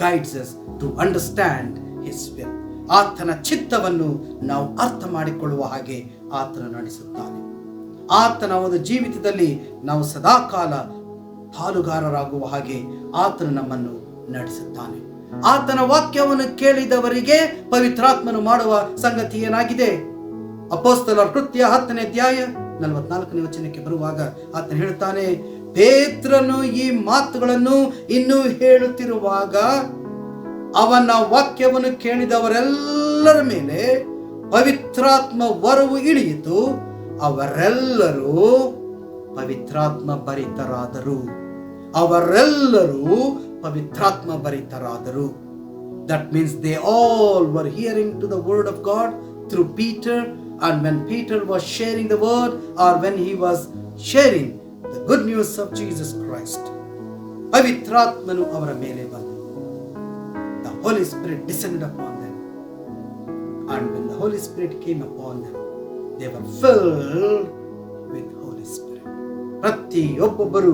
guides us to understand His will. ಆತನ ಚಿತ್ತವನ್ನು ನಾವು ಅರ್ಥ ಮಾಡಿಕೊಳ್ಳುವ ಹಾಗೆ ಆತನ ನಡೆಸುತ್ತಾನೆ. ಆತನ ಒಂದು ಜೀವಿತದಲ್ಲಿ ನಾವು ಸದಾಕಾಲ ಪಾಲುಗಾರರಾಗುವ ಹಾಗೆ ಆತನು ನಮ್ಮನ್ನು ನಡೆಸುತ್ತಾನೆ. ಆತನ ವಾಕ್ಯವನ್ನು ಕೇಳಿದವರಿಗೆ ಪವಿತ್ರಾತ್ಮನು ಮಾಡುವ ಸಂಗತಿ ಏನಾಗಿದೆ? ಅಪೊಸ್ತಲರ ಕೃತ್ಯ 10ನೇ ಅಧ್ಯಾಯ 44ನೇ ವಚನಕ್ಕೆ ಬರುವಾಗ ಆತನು ಹೇಳ್ತಾನೆ, ಪೇತ್ರನು ಈ ಮಾತುಗಳನ್ನು ಇನ್ನೂ ಹೇಳುತ್ತಿರುವಾಗ ಅವನ ವಾಕ್ಯವನ್ನು ಕೇಳಿದವರೆಲ್ಲರ ಮೇಲೆ ಪವಿತ್ರಾತ್ಮ ವರವು ಇಳಿಯಿತು, ಅವರೆಲ್ಲರೂ ಪವಿತ್ರಾತ್ಮ ಭರಿತರಾದರು. ಪವಿತ್ರಾತ್ಮ ಭರಿತರಾದರು. That means they all were hearing to the word of God through Peter, and when Peter was sharing the word, or when he was sharing the good news of Jesus Christ, ಪವಿತ್ರಾತ್ಮನು ಅವರ ಮೇಲೆ ಬಂದ. The Holy Spirit descended upon them, and when the Holy Spirit came upon them, they were filled with Holy Spirit. ಪ್ರತಿಯೊಬ್ಬೊಬ್ಬರು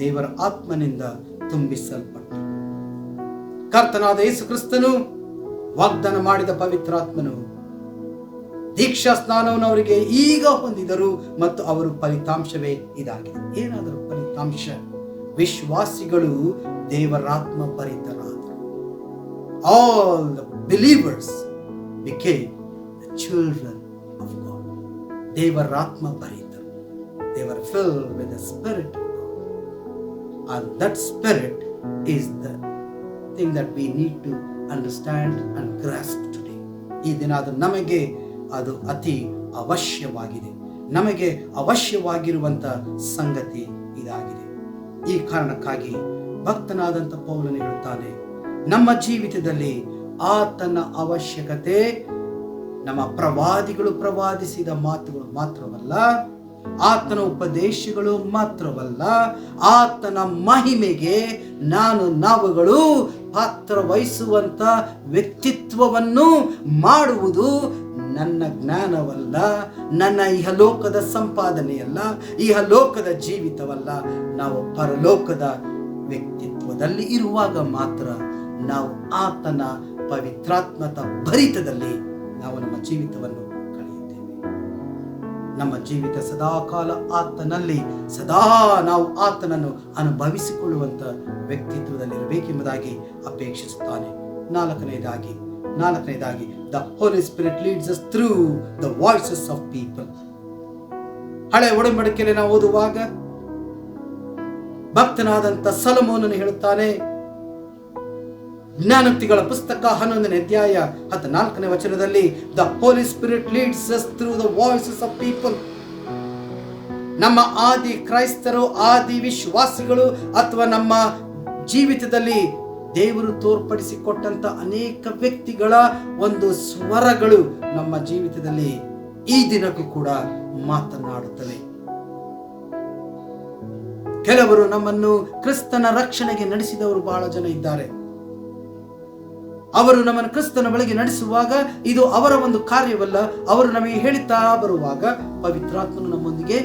ದೇವರ ಆತ್ಮನಿಂದ ತುಂಬಿಸಲ್ಪಟ್ಟರು. ಕರ್ತನಾದ ಯೇಸು ಕ್ರಿಸ್ತನು ವಾಗ್ದಾನ ಮಾಡಿದ ಪವಿತ್ರಾತ್ಮನು ದೀಕ್ಷಾ ಸ್ನಾನವನ್ನು ಅವರಿಗೆ ಈಗ ಹೊಂದಿದರು, ಮತ್ತು ಅವರು ಫಲಿತಾಂಶವೇ ಇದಾಗಿದೆ. ಏನಾದರೂ ಫಲಿತಾಂಶ? ವಿಶ್ವಾಸಿಗಳು ದೇವರಾತ್ಮ ಭರಿತರಾದರು. all the believers became the children of God. ದೇವರ ಆತ್ಮ ಭರಿತರು. They were filled with the Spirit of God. And that Spirit is the thing that we need to understand and grasp today. ಈ ದಿನ ಅದು ನಮಗೆ ಅದು ಅತಿ ಅವಶ್ಯವಾಗಿದೆ. ನಮಗೆ ಅವಶ್ಯವಾಗಿರುವಂಥ ಸಂಗತಿ ಇದಾಗಿದೆ. ಈ ಕಾರಣಕ್ಕಾಗಿ ಭಕ್ತನಾದಂಥ ಪೌಲನು ಹೇಳುತ್ತಾನೆ, ನಮ್ಮ ಜೀವಿತದಲ್ಲಿ ಆತನ ಅವಶ್ಯಕತೆ ನಮ್ಮ ಪ್ರವಾದಿಗಳು ಪ್ರವಾದಿಸಿದ ಮಾತುಗಳು ಮಾತ್ರವಲ್ಲ, ಆತನ ಉಪದೇಶಗಳು ಮಾತ್ರವಲ್ಲ, ಆತನ ಮಹಿಮೆಗೆ ನಾವುಗಳು ಪಾತ್ರ ವಹಿಸುವಂತ ವ್ಯಕ್ತಿತ್ವವನ್ನು ಮಾಡುವುದು ನನ್ನ ಜ್ಞಾನವಲ್ಲ, ನನ್ನ ಇಹಲೋಕದ ಸಂಪಾದನೆಯಲ್ಲ, ಇಹಲೋಕದ ಜೀವಿತವಲ್ಲ. ನಾವು ಪರಲೋಕದ ವ್ಯಕ್ತಿತ್ವದಲ್ಲಿ ಇರುವಾಗ ಮಾತ್ರ ನಾವು ಆತನ ಪವಿತ್ರಾತ್ಮದ ಭರಿತದಲ್ಲಿ ನಾವು ನಮ್ಮ ಜೀವಿತವನ್ನು ಕಳೆಯುತ್ತೇವೆ. ನಮ್ಮ ಜೀವಿತ ಸದಾಕಾಲ ಆತನಲ್ಲಿ ಸದಾ ನಾವು ಆತನನ್ನು ಅನುಭವಿಸಿಕೊಳ್ಳುವಂತ ವ್ಯಕ್ತಿತ್ವದಲ್ಲಿರಬೇಕೆಂಬುದಾಗಿ ಅಪೇಕ್ಷಿಸುತ್ತಾನೆ. ನಾಲ್ಕನೇದಾಗಿ the Holy Spirit leads us through the voices of people. ಹಳೆ ಒಡಂಬಡಿಕೆಯಲ್ಲಿ ನಾವು ಓದುವಾಗ ಭಕ್ತನಾದಂತ ಸೊಲೊಮೋನನು ಹೇಳುತ್ತಾನೆ, ಜ್ಞಾನೋಕ್ತಿಗಳ ಪುಸ್ತಕ 11ನೇ ಅಧ್ಯಾಯ 14ನೇ ವಚನದಲ್ಲಿ, the Holy Spirit leads us through the voices of people. ನಮ್ಮ ಆದಿ ಕ್ರೈಸ್ತರು, ಆದಿ ವಿಶ್ವಾಸಿಗಳು ಅಥವಾ ನಮ್ಮ ಜೀವಿತದಲ್ಲಿ ದೇವರು ತೋರ್ಪಡಿಸಿಕೊಟ್ಟಂತ ಅನೇಕ ವ್ಯಕ್ತಿಗಳ ಒಂದು ಸ್ವರಗಳು ನಮ್ಮ ಜೀವಿತದಲ್ಲಿ ಈ ದಿನಕ್ಕೂ ಕೂಡ ಮಾತನಾಡುತ್ತವೆ. ಕೆಲವರು ನಮ್ಮನ್ನು ಕ್ರಿಸ್ತನ ರಕ್ಷಣೆಗೆ ನಡೆಸಿದವರು ಬಹಳ ಜನ ಇದ್ದಾರೆ. ಅವರು ನಮ್ಮನ್ನು ಕ್ರಿಸ್ತನ ಬಳಿಗೆ ನಡೆಸುವಾಗ ಇದು ಅವರ ಒಂದು ಕಾರ್ಯವಲ್ಲ, ಅವರು ನಮಗೆ ಹೇಳುತ್ತಾ ಬರುವಾಗ ಪವಿತ್ರಾತ್ಮನು ನಮ್ಮೊಂದಿಗೆ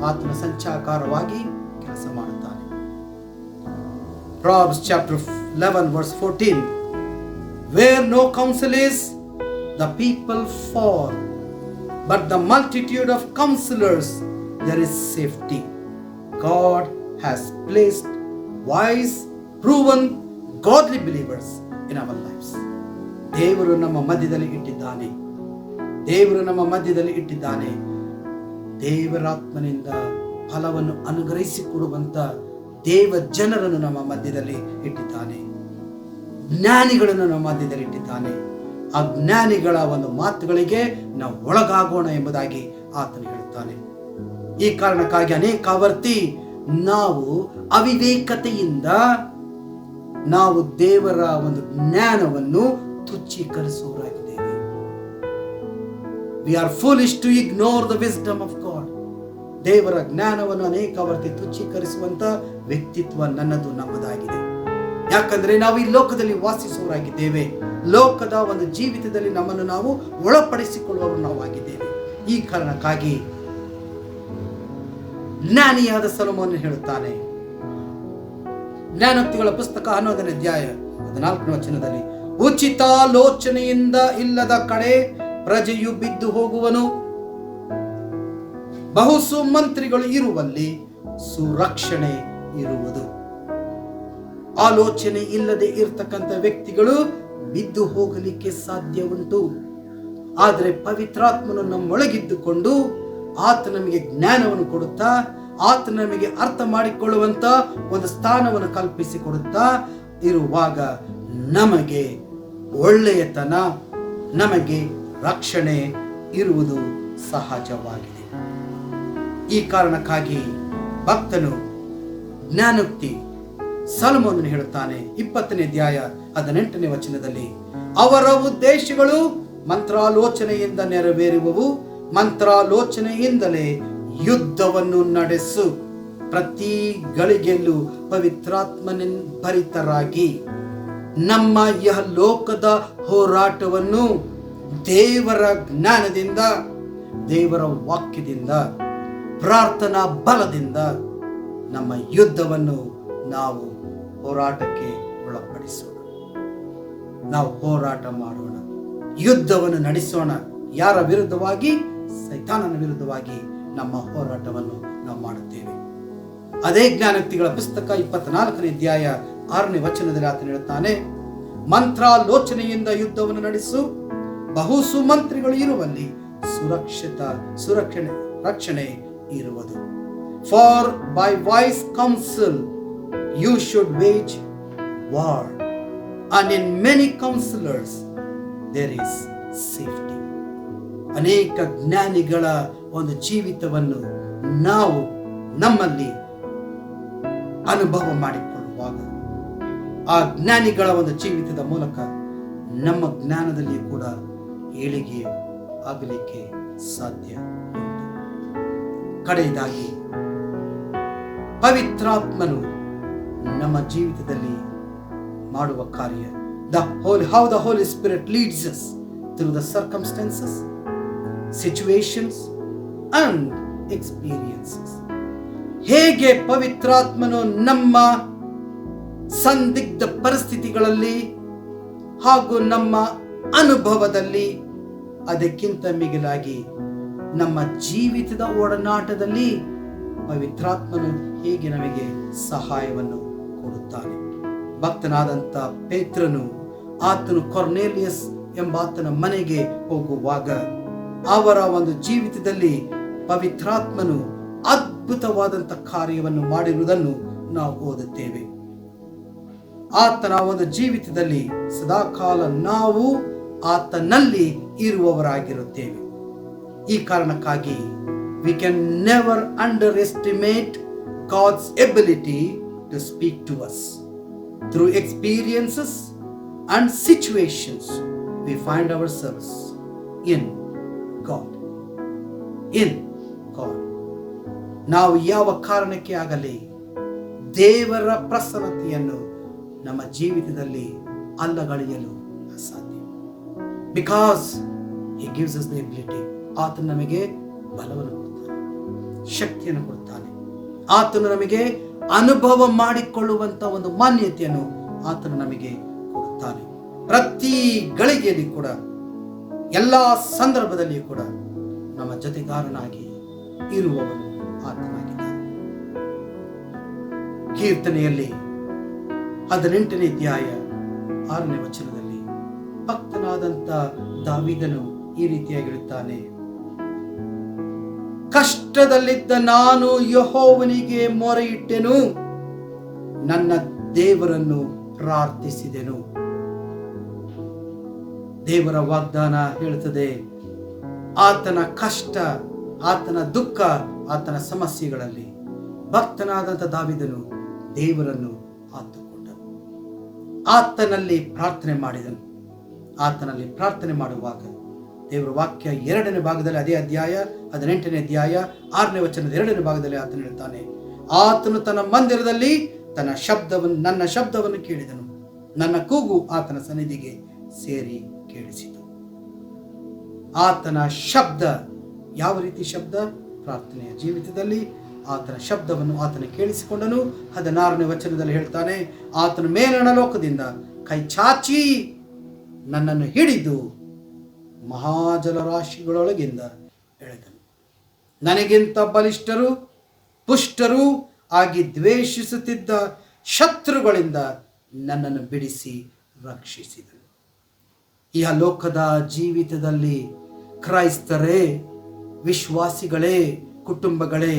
ಆತನ ಸಂಚಾರವಾಗಿ ಕೆಲಸ ಮಾಡುತ್ತಾನೆ. Proverbs chapter 11 verse 14, where no counsel is, the people fall, but the multitude of counselors there is safety. God has placed wise, proven, godly believers in our lives. ದೇವರು ನಮ್ಮ ಮಧ್ಯದಲ್ಲಿ ಇಟ್ಟಿದ್ದಾನೆ. ದೇವರಾತ್ಮನಿಂದ ಫಲವನ್ನು ಅನುಗ್ರಹಿಸಿಕೊಡುವಂತ ದೇವ ಜನರನ್ನು ನಮ್ಮ ಮಧ್ಯದಲ್ಲಿ ಇಟ್ಟಿದ್ದಾನೆ. ಜ್ಞಾನಿಗಳನ್ನು ನಮ್ಮ ಮಧ್ಯದಲ್ಲಿ ಇಟ್ಟಿದ್ದಾನೆ. ಆ ಜ್ಞಾನಿಗಳ ಒಂದು ಮಾತುಗಳಿಗೆ ನಾವು ಒಳಗಾಗೋಣ ಎಂಬುದಾಗಿ ಆತನು ಹೇಳುತ್ತಾನೆ. ಈ ಕಾರಣಕ್ಕಾಗಿ ಅನೇಕಾವರ್ತಿ ನಾವು ಅವಿವೇಕತೆಯಿಂದ ನಾವು ದೇವರ ಒಂದು ಜ್ಞಾನವನ್ನು ತುಚ್ಛೀಕರಿಸುವವರಾಗಿದ್ದೇವೆ. We are foolish to ignore the wisdom of God. ದೇವರ ಜ್ಞಾನವನ್ನು ಅನೇಕಾವರ್ತಿ ತುಚ್ಛೀಕರಿಸುವಂತ ವ್ಯಕ್ತಿತ್ವ ನಮ್ಮದಾಗಿದೆ. ಯಾಕಂದ್ರೆ ನಾವು ಈ ಲೋಕದಲ್ಲಿ ವಾಸಿಸುವವರಾಗಿದ್ದೇವೆ. ಲೋಕದ ಒಂದು ಜೀವಿತದಲ್ಲಿ ನಮ್ಮನ್ನು ನಾವು ಒಳಪಡಿಸಿಕೊಳ್ಳುವವರು ನಾವಾಗಿದ್ದೇವೆ. ಈ ಕಾರಣಕ್ಕಾಗಿ ಜ್ಞಾನಿಯಾದ ಸೊಲೊಮೋನನು ಹೇಳುತ್ತಾನೆ, ಜ್ಞಾನೋಕ್ತಿಗಳ ಪುಸ್ತಕ 11ನೇ ಅಧ್ಯಾಯ 14ನೇ ವಚನದಲ್ಲಿ, ಉಚಿತಾಲೋಚನೆಯಿಂದ ಇಲ್ಲದ ಕಡೆ ಪ್ರಜೆಯು ಬಿದ್ದು ಹೋಗುವನು, ಬಹು ಸುಮಂತ್ರಿಗಳು ಇರುವಲ್ಲಿ ಸುರಕ್ಷಣೆ ಇರುವುದು. ಆಲೋಚನೆ ಇಲ್ಲದೆ ಇರತಕ್ಕಂಥ ವ್ಯಕ್ತಿಗಳು ಬಿದ್ದು ಹೋಗಲಿಕ್ಕೆ ಸಾಧ್ಯ ಉಂಟು. ಆದರೆ ಪವಿತ್ರಾತ್ಮನು ನಮ್ಮೊಳಗಿದ್ದುಕೊಂಡು ಆತ ನಮಗೆ ಜ್ಞಾನವನ್ನು ಕೊಡುತ್ತಾ, ಆತ ನಮಗೆ ಅರ್ಥ ಮಾಡಿಕೊಳ್ಳುವಂತ ಒಂದು ಸ್ಥಾನವನ್ನು ಕಲ್ಪಿಸಿಕೊಡುತ್ತಾ ಇರುವಾಗ ನಮಗೆ ಒಳ್ಳೆಯತನ, ನಮಗೆ ರಕ್ಷಣೆ ಇರುವುದು ಸಹಜವಾಗಿದೆ. ಈ ಕಾರಣಕ್ಕಾಗಿ ಭಕ್ತನು ಜ್ಞಾನೋಕ್ತಿ ಸೊಲೊಮೋನನು ಹೇಳುತ್ತಾನೆ 20ನೇ ಅಧ್ಯಾಯ 18ನೇ ವಚನದಲ್ಲಿ, ಅವರ ಉದ್ದೇಶಗಳು ಮಂತ್ರಾಲೋಚನೆಯಿಂದ ನೆರವೇರುವವು, ಮಂತ್ರಾಲೋಚನೆಯಿಂದಲೇ ಯುದ್ಧವನ್ನು ನಡೆಸು, ಪ್ರತಿ ಗಳಿಗೆಯಲ್ಲೂ ಪವಿತ್ರಾತ್ಮನಿಂದ ಭರಿತರಾಗಿ ನಮ್ಮ ಲೋಕದ ಹೋರಾಟವನ್ನು ದೇವರ ಜ್ಞಾನದಿಂದ, ದೇವರ ವಾಕ್ಯದಿಂದ, ಪ್ರಾರ್ಥನಾ ಬಲದಿಂದ ನಮ್ಮ ಯುದ್ಧವನ್ನು ನಾವು ಹೋರಾಟಕ್ಕೆ ಒಳಪಡಿಸೋಣ. ನಾವು ಹೋರಾಟ ಮಾಡೋಣ, ಯುದ್ಧವನ್ನು ನಡೆಸೋಣ. ಯಾರ ವಿರುದ್ಧವಾಗಿ? ಸೈತಾನನ ವಿರುದ್ಧವಾಗಿ ನಮ್ಮ ಹೋರಾಟವನ್ನು ನಾವು ಮಾಡುತ್ತೇವೆ. ಅದೇ ಜ್ಞಾನೋಕ್ತಿಗಳ ಪುಸ್ತಕ 24ನೇ ಅಧ್ಯಾಯ 6ನೇ ವಚನದಲ್ಲಿ ಆತನು ಹೇಳುತ್ತಾನೆ, ಮಂತ್ರಾಲೋಚನೆಯಿಂದ ಯುದ್ಧವನ್ನು ನಡೆಸು. ಬಹು ಸುಮಂತ್ರಿಗಳು ಇರುವಲ್ಲಿ ರಕ್ಷಣೆ ಇರುವುದು. For by wise counsel you should wage war, and in many counsellors there is safety. ಅನೇಕ ಜ್ಞಾನಿಗಳ ಒಂದು ಜೀವಿತವನ್ನು ನಾವು ನಮ್ಮಲ್ಲಿ ಅನುಭವ ಮಾಡಿಕೊಳ್ಳುವಾಗ, ಆ ಜ್ಞಾನಿಗಳ ಒಂದು ಜೀವಿತದ ಮೂಲಕ ನಮ್ಮ ಜ್ಞಾನದಲ್ಲಿ ಕೂಡ ಏಳಿಗೆ ಆಗಲಿಕ್ಕೆ ಸಾಧ್ಯ ಉಂಟು. ಕಡೆಯದಾಗಿ ಪವಿತ್ರಾತ್ಮನು ನಮ್ಮ ಜೀವಿತದಲ್ಲಿ ಮಾಡುವ ಕಾರ್ಯ, how the Holy Spirit leads us through the circumstances, situations and experiences. ಹೇಗೆ ಪವಿತ್ರಾತ್ಮನು ನಮ್ಮ ಸಂದಿಗ್ಧ ಪರಿಸ್ಥಿತಿಗಳಲ್ಲಿ ಹಾಗೂ ನಮ್ಮ ಅನುಭವದಲ್ಲಿ, ಅದಕ್ಕಿಂತ ಮಿಗಿಲಾಗಿ ನಮ್ಮ ಜೀವಿತದ ಒಡನಾಟದಲ್ಲಿ ಪವಿತ್ರಾತ್ಮನು ಹೇಗೆ ನಮಗೆ ಸಹಾಯವನ್ನು ಕೊಡುತ್ತಾನೆ. ಭಕ್ತನಾದಂಥ ಪೇತ್ರನು, ಆತನು ಕೊರ್ನೇಲಿಯಸ್ ಎಂಬಾತನ ಮನೆಗೆ ಹೋಗುವಾಗ ಅವರ ಒಂದು ಜೀವಿತದಲ್ಲಿ ಪವಿತ್ರಾತ್ಮನು ಅದ್ಭುತವಾದಂಥ ಕಾರ್ಯವನ್ನು ಮಾಡಿರುವುದನ್ನು ನಾವು ಓದುತ್ತೇವೆ. ಆತನ ಒಂದು ಜೀವಿತದಲ್ಲಿ ಸದಾಕಾಲ ನಾವು ಆತನಲ್ಲಿ ಇರುವವರಾಗಿರುತ್ತೇವೆ. ಈ ಕಾರಣಕ್ಕಾಗಿ we can never underestimate God's ability to speak to us. Through experiences and situations, we find ourselves in God. ನಾವು ಯಾವ ಕಾರಣಕ್ಕೆ ಆಗಲಿ ದೇವರ ಪ್ರಸನ್ನತೆಯನ್ನು ನಮ್ಮ ಜೀವಿತದಲ್ಲಿ ಅಲ್ಲಗಳೆಯಲು ಅಸಾಧ್ಯ. Because He gives us the ability. ಆತನು ನಮಗೆ ಬಲವನ್ನು ಕೊಡ್ತಾನೆ, ಶಕ್ತಿಯನ್ನು ಕೊಡ್ತಾನೆ. ಆತನು ನಮಗೆ ಅನುಭವ ಮಾಡಿಕೊಳ್ಳುವಂತ ಒಂದು ಮಾನ್ಯತೆಯನ್ನು ಆತನು ನಮಗೆ ಕೊಡುತ್ತಾನೆ. ಪ್ರತಿ ಗಳಿಗೆಯಲ್ಲಿ ಕೂಡ, ಎಲ್ಲ ಸಂದರ್ಭದಲ್ಲಿಯೂ ಕೂಡ ನಮ್ಮ ಜೊತೆಗಾರನಾಗಿ ಇರುವವನು ಆತನಾಗಿದ್ದಾನೆ. ಕೀರ್ತನೆಯಲ್ಲಿ 18ನೇ ಅಧ್ಯಾಯ 6ನೇ ವಚನದಲ್ಲಿ ಭಕ್ತನಾದಂತ ದಾವೀದನು ಈ ರೀತಿಯಾಗಿ ಹೇಳುತ್ತಾನೆ, ಕಷ್ಟದಲ್ಲಿದ್ದ ನಾನು ಯೆಹೋವನಿಗೆ ಮೊರೆಯಿಟ್ಟೆನು, ನನ್ನ ದೇವರನ್ನು ಪ್ರಾರ್ಥಿಸಿದೆನು. ದೇವರ ವಾಗ್ದಾನ ಹೇಳುತ್ತದೆ, ಆತನ ಕಷ್ಟ, ಆತನ ದುಃಖ, ಆತನ ಸಮಸ್ಯೆಗಳಲ್ಲಿ ಭಕ್ತನಾದಂಥ ದಾವೀದನು ದೇವರನ್ನು ಆತುಕೊಂಡನು, ಆತನಲ್ಲಿ ಪ್ರಾರ್ಥನೆ ಮಾಡಿದನು. ಆತನಲ್ಲಿ ಪ್ರಾರ್ಥನೆ ಮಾಡುವಾಗ ದೇವರ ವಾಕ್ಯ 2ನೇ ಭಾಗದಲ್ಲಿ, ಅದೇ ಅಧ್ಯಾಯ 18ನೇ ಅಧ್ಯಾಯ 6ನೇ ವಚನದ 2ನೇ ಭಾಗದಲ್ಲಿ ಆತನು ಹೇಳ್ತಾನೆ, ಆತನು ತನ್ನ ಮಂದಿರದಲ್ಲಿ ನನ್ನ ಶಬ್ದವನ್ನು ಕೇಳಿದನು, ನನ್ನ ಕೂಗು ಆತನ ಸನ್ನಿಧಿಗೆ ಸೇರಿ ಕೇಳಿಸಿತು. ಆತನ ಶಬ್ದ ಯಾವ ರೀತಿ ಶಬ್ದ? ಪ್ರಾರ್ಥನೆಯ ಜೀವಿತದಲ್ಲಿ ಆತನ ಶಬ್ದವನ್ನು ಆತನ ಕೇಳಿಸಿಕೊಂಡನು. 16ನೇ ವಚನದಲ್ಲಿ ಹೇಳ್ತಾನೆ, ಆತನ ಮೇಲಣ ಲೋಕದಿಂದ ಕೈ ಚಾಚಿ ನನ್ನನ್ನು ಹಿಡಿದು ಮಹಾಜಲರಾಶಿಗಳೊಳಗಿಂದ ಎಳೆದನು. ನನಗಿಂತ ಬಲಿಷ್ಠರು ಪುಷ್ಟರೂ ಆಗಿ ದ್ವೇಷಿಸುತ್ತಿದ್ದ ಶತ್ರುಗಳಿಂದ ನನ್ನನ್ನು ಬಿಡಿಸಿ ರಕ್ಷಿಸಿದನು. ಈ ಲೋಕದ ಜೀವಿತದಲ್ಲಿ ಕ್ರೈಸ್ತರೇ, ವಿಶ್ವಾಸಿಗಳೇ, ಕುಟುಂಬಗಳೇ,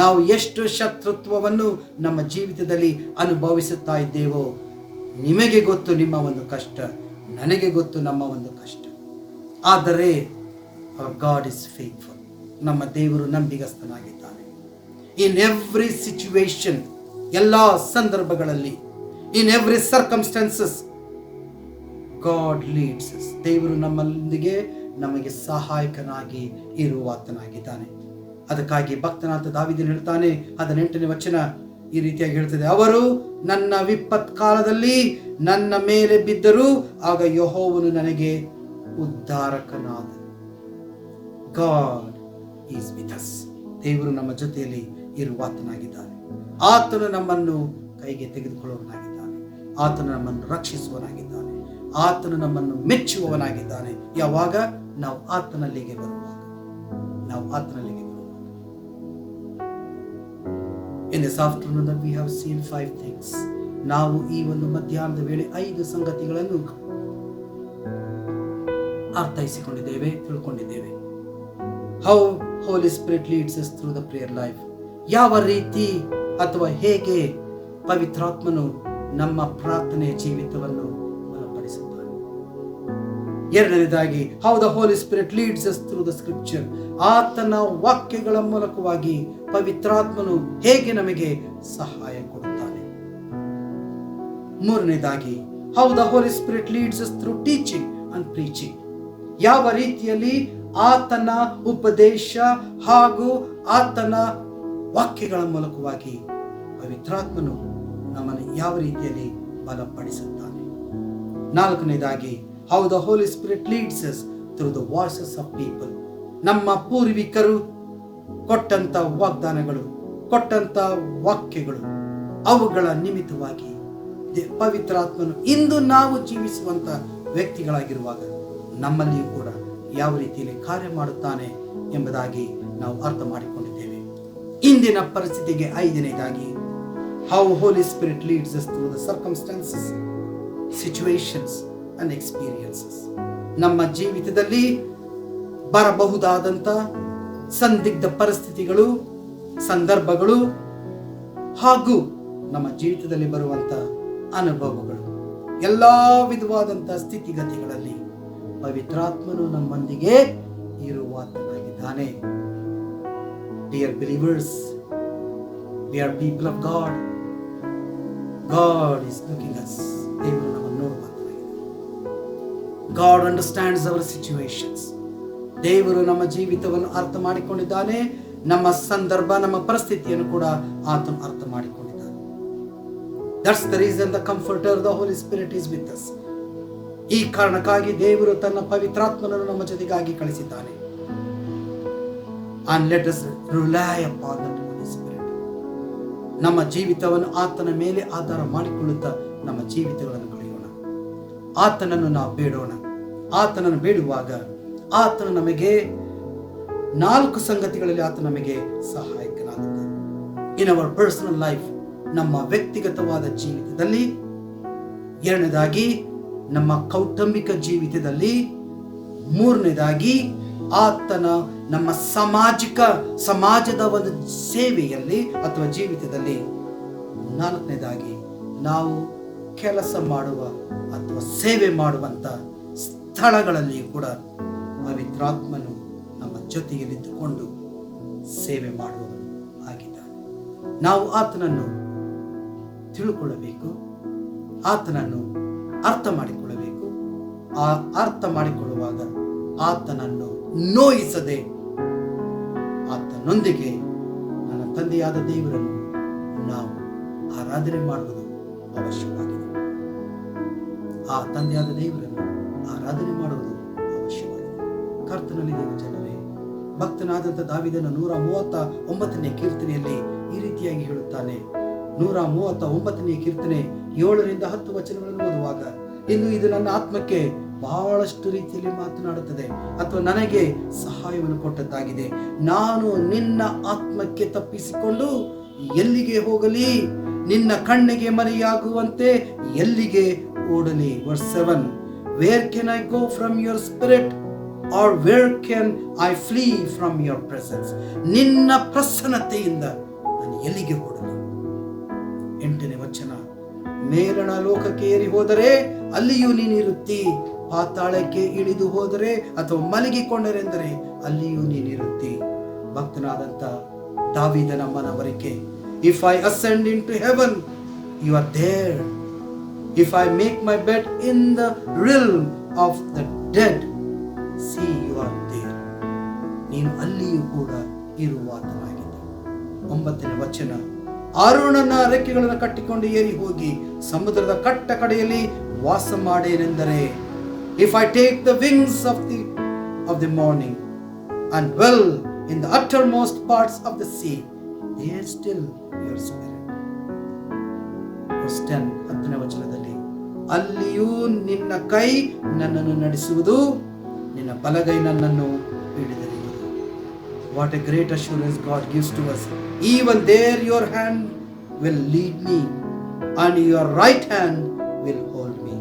ನಾವು ಎಷ್ಟು ಶತ್ರುತ್ವವನ್ನು ನಮ್ಮ ಜೀವಿತದಲ್ಲಿ ಅನುಭವಿಸುತ್ತಾ ಇದ್ದೇವೋ ನಿಮಗೆ ಗೊತ್ತು ನಿಮ್ಮ ಒಂದು ಕಷ್ಟ, ನನಗೆ ಗೊತ್ತು ನಮ್ಮ ಒಂದು ಕಷ್ಟ. ಆದರೆ our God is faithful. ನಮ್ಮ ದೇವರು ನಂಬಿಗಸ್ತನಾಗಿದ್ದಾನೆ. ಇನ್ ಎವ್ರಿ ಸಿಚುವೇಶನ್, ಎಲ್ಲ ಸಂದರ್ಭಗಳಲ್ಲಿ, in every circumstances God leads us. ದೇವರು ನಮ್ಮೊಂದಿಗೆ ನಮಗೆ ಸಹಾಯಕನಾಗಿ ಇರುವಾತನಾಗಿದ್ದಾನೆ. ಅದಕ್ಕಾಗಿ ಭಕ್ತನಾದ ದಾವೀದನು ಹೇಳ್ತಾನೆ, 18ನೇ ವಚನ ಈ ರೀತಿಯಾಗಿ ಹೇಳ್ತದೆ, ಅವರು ನನ್ನ ವಿಪತ್ ಕಾಲದಲ್ಲಿ ನನ್ನ ಮೇಲೆ ಬಿದ್ದರು, ಆಗ ಯೆಹೋವನು ನನಗೆ ಉದ್ಧಾರಕನಾದನು. God is with us. ದೇವರು ನಮ್ಮ ಜೊತೆಯಲ್ಲಿ ಇರುವಾತನಾಗಿದ್ದಾನೆ. ಆತನು ನಮ್ಮನ್ನು ಕೈಗೆ ತೆಗೆದುಕೊಳ್ಳುವವನಾಗಿದ್ದಾನೆ. ಆತನು ನಮ್ಮನ್ನು ರಕ್ಷಿಸುವವನಾಗಿದ್ದಾನೆ. ಆತನು ನಮ್ಮನ್ನು ಮೆಚ್ಚುವವನಾಗಿದ್ದಾನೆ. ಯಾವಾಗ? ನಾವು ಆತನಲ್ಲಿಗೆ ಬರುವಾಗ. In this afternoon that we have seen 5 things ನಾವು ಈ ಒಂದು ಮಧ್ಯಾಹ್ನದ ವೇಳೆ 5 ಸಂಗತಿಗಳನ್ನು ಅರ್ಥೈಸಿಕೊಂಡಿದ್ದೇವೆ, ತಿಳ್ಕೊಂಡಿದ್ದೇವೆ. How holy spirit leads us through the prayer life. ಯಾವ ರೀತಿ ಅಥವಾ ಹೇಗೆ ಪವಿತ್ರಾತ್ಮನು ನಮ್ಮ ಪ್ರಾರ್ಥನೆಯ ಜೀವಿತವನ್ನು ಬಲಪಡಿಸುತ್ತಾನೆ. ಎರಡನೇದಾಗಿ, how the Holi spirit leads us through the scripture. ಆತನ ವಾಕ್ಯಗಳ ಮೂಲಕವಾಗಿ ಪವಿತ್ರಾತ್ಮನು ಹೇಗೆ ನಮಗೆ ಸಹಾಯ ಕೊಡುತ್ತಾನೆ. ಮೂರನೇದಾಗಿ, how the Holi spirit leads us through teaching and preaching. ಯಾವ ರೀತಿಯಲ್ಲಿ ಆತನ ಉಪದೇಶ ಹಾಗೂ ಆತನ ವಾಕ್ಯಗಳ ಮೂಲಕವಾಗಿ ಪವಿತ್ರಾತ್ಮನು ನಮ್ಮನ್ನು ಯಾವ ರೀತಿಯಲ್ಲಿ ಬಲಪಡಿಸುತ್ತಾನೆ. ನಾಲ್ಕನೇದಾಗಿ, how the Holi spirit leads us through the voices of people. ನಮ್ಮ ಪೂರ್ವಿಕರು ಕೊಟ್ಟಂತ ವಾಗ್ದಾನಗಳು, ಕೊಟ್ಟಂತ ವಾಕ್ಯಗಳು, ಅವುಗಳ ನಿಮಿತ್ತವಾಗಿ ಪವಿತ್ರಾತ್ಮನು ಇಂದು ನಾವು ಜೀವಿಸುವಂತ ವ್ಯಕ್ತಿಗಳಾಗಿರುವಾಗ ನಮ್ಮಲ್ಲಿಯೂ ಕೂಡ ಯಾವ ರೀತಿಯಲ್ಲಿ ಕಾರ್ಯ ಮಾಡುತ್ತಾನೆ ಎಂಬುದಾಗಿ ನಾವು ಅರ್ಥ ಮಾಡಿಕೊಂಡಿದ್ದೇವೆ. ಇಂದಿನ ಪರಿಸ್ಥಿತಿಗೆ ಐದನೇದಾಗಿ, how holy spirit leads us through the circumstances, situations and experiences. ನಮ್ಮ ಜೀವಿತದಲ್ಲಿ ಬರಬಹುದಾದಂಥ ಸಂದಿಗ್ಧ ಪರಿಸ್ಥಿತಿಗಳು, ಸಂದರ್ಭಗಳು ಹಾಗೂ ನಮ್ಮ ಜೀವಿತದಲ್ಲಿ ಬರುವಂಥ ಅನುಭವಗಳು, ಎಲ್ಲ ವಿಧವಾದಂಥ ಸ್ಥಿತಿಗತಿಗಳಲ್ಲಿ ಪವಿತ್ರಾತ್ಮನು ನಮ್ಮೊಂದಿಗೆ ಇರುವಾತನಾಗಿದ್ದಾನೆ. Dear believers, we are people of God. God is looking us. ದೇವರು ನಮ್ಮನ್ನು ನೋಡುವಾತನಾಗಿದೆ. God understands our situations. ದೇವರು ನಮ್ಮ ಜೀವಿತವನ್ನು ಅರ್ಥ ಮಾಡಿಕೊಂಡಿದ್ದಾನೆ. ನಮ್ಮ ಸಂದರ್ಭ, ನಮ್ಮ ಪರಿಸ್ಥಿತಿಯನ್ನು ಕೂಡ ಆತನು ಅರ್ಥ ಮಾಡಿಕೊಂಡಿದ್ದಾನೆ. That's the reason the comforter, the Holy Spirit is with us. ಈ ಕಾರಣಕ್ಕಾಗಿ ದೇವರು ತನ್ನ ಪವಿತ್ರಾತ್ಮನನ್ನು ನಮ್ಮ ಜೊತೆಗಾಗಿ ಕಳಿಸಿದ್ದಾನೆ. And let us rely upon the Holy Spirit. ನಮ್ಮ ಜೀವಿತವನ್ನು ಆತನ ಮೇಲೆ ಆಧಾರ ಮಾಡಿಕೊಳ್ಳುತ್ತಾ ನಮ್ಮ ಜೀವಿತಗಳನ್ನು ಕಳೆಯೋಣ. ಆತನನ್ನು ನಾವು ಬೇಡೋಣ. ಆತನನ್ನು ಬೇಡುವಾಗ ಆತನು ನಮಗೆ 4 ಸಂಗತಿಗಳಲ್ಲಿ ಆತ ನಮಗೆ ಸಹಾಯಕನಾಗುತ್ತಾನೆ. ಇನ್ ಅವರ್ ಪರ್ಸನಲ್ ಲೈಫ್, ನಮ್ಮ ವ್ಯಕ್ತಿಗತವಾದ ಜೀವಿತದಲ್ಲಿ. ಎರಡನೇದಾಗಿ, ನಮ್ಮ ಕೌಟುಂಬಿಕ ಜೀವಿತದಲ್ಲಿ. ಮೂರನೇದಾಗಿ, ಆತನ ನಮ್ಮ ಸಮಾಜದ ಒಂದು ಸೇವೆಯಲ್ಲಿ ಅಥವಾ ಜೀವಿತದಲ್ಲಿ. ನಾಲ್ಕನೇದಾಗಿ, ನಾವು ಕೆಲಸ ಮಾಡುವ ಅಥವಾ ಸೇವೆ ಮಾಡುವಂತ ಸ್ಥಳಗಳಲ್ಲಿ ಕೂಡ ಪವಿತ್ರಾತ್ಮನು ನಮ್ಮ ಜೊತೆಯಲ್ಲಿದ್ದುಕೊಂಡು ಸೇವೆ ಮಾಡುವವನು ಆಗಿದ್ದಾನೆ. ನಾವು ಆತನನ್ನು ತಿಳುಕೊಳ್ಳಬೇಕು, ಆತನನ್ನು ಅರ್ಥ ಮಾಡಿಕೊಳ್ಳಬೇಕು. ಆ ಅರ್ಥ ಮಾಡಿಕೊಳ್ಳುವಾಗ ಆತನನ್ನು ನೋಯಿಸದೆ ಆತನೊಂದಿಗೆ ನನ್ನ ತಂದೆಯಾದ ದೇವರನ್ನು ನಾವು ಆರಾಧನೆ ಮಾಡುವುದು ಅವಶ್ಯವಾಗಿದೆ. ಆ ತಂದೆಯಾದ ದೇವರನ್ನು ಆರಾಧನೆ ಮಾಡುವುದು ಅವಶ್ಯವಾಗಿದೆ. ಕರ್ತನಲ್ಲಿ ದೇವ ಜನರೇ, ಭಕ್ತನಾದಂಥ ದಾವೀದನ 139ನೇ ಕೀರ್ತನೆಯಲ್ಲಿ ಈ ರೀತಿಯಾಗಿ ಹೇಳುತ್ತಾನೆ. 139ನೇ ಕೀರ್ತನೆ 7ರಿಂದ 10 ವಚನಗಳನ್ನು ಓದುವಾಗ, ಇಂದು ಇದು ನನ್ನ ಆತ್ಮಕ್ಕೆ ಬಹಳಷ್ಟು ರೀತಿಯಲ್ಲಿ ಮಾತನಾಡುತ್ತದೆ ಅಥವಾ ನನಗೆ ಸಹಾಯವನ್ನು ಕೊಟ್ಟದ್ದಾಗಿದೆ. ನಾನು ನಿನ್ನ ಆತ್ಮಕ್ಕೆ ತಪ್ಪಿಸಿಕೊಂಡು ಎಲ್ಲಿಗೆ ಹೋಗಲಿ? ನಿನ್ನ ಕಣ್ಣಿಗೆ ಮರೆಯಾಗುವಂತೆ ಎಲ್ಲಿಗೆ ಓಡಲಿ? Verse 7, where can I go from your spirit or where can I flee from your presence? ನಿನ್ನ ಪ್ರಸನ್ನತೆಯಿಂದ ನಾನು ಎಲ್ಲಿಗೆ ಓಡಲಿ? 8ನೇ ವಚನ, ಮೇಲಣ ಲೋಕಕ್ಕೆ ಏರಿ ಹೋದರೆ ಅಲ್ಲಿಯೂ ನೀನಿರುತ್ತಿ, ಪಾತಾಳಕ್ಕೆ ಇಳಿದು ಹೋದರೆ ಅಥವಾ ಮಲಗಿಕೊಂಡರೆಂದರೆ ಅಲ್ಲಿಯೂ ನೀನಿರುತ್ತಿ. ಭಕ್ತನಾದಂಥ ದಾವೀದನ ಮನವರಿಕೆ, if I ascend into heaven you are there, if I make my bed in the realm of the dead see you are there. ನೀನು ಅಲ್ಲಿಯೂ ಕೂಡ ಇರುವಾತನಾಗಿದ್ದ. 9ನೇ ವಚನ, ಅರುಣನ ರೆಕ್ಕೆಗಳನ್ನು ಕಟ್ಟಿಕೊಂಡು ಏರಿ ಹೋಗಿ ಸಮುದ್ರದ ಕಟ್ಟ ಕಡೆಯಲ್ಲಿ ವಾಸ ಮಾಡೇನೆಂದರೆ, if I take the wings of the morning and dwell in the uttermost parts of the sea, there still your spirit. Verse 10, 10ನೇ ವಚನದಲ್ಲಿ, ಅಲ್ಲಿಯೂ ನಿನ್ನ ಕೈ ನನ್ನನ್ನು ನಡೆಸುವುದು, ನಿನ್ನ ಬಲಗೈ ನನ್ನನ್ನು ಹಿಡಿದಿರುವುದು. What a great assurance God gives to us. Even there your hand will lead me and your right hand will hold me.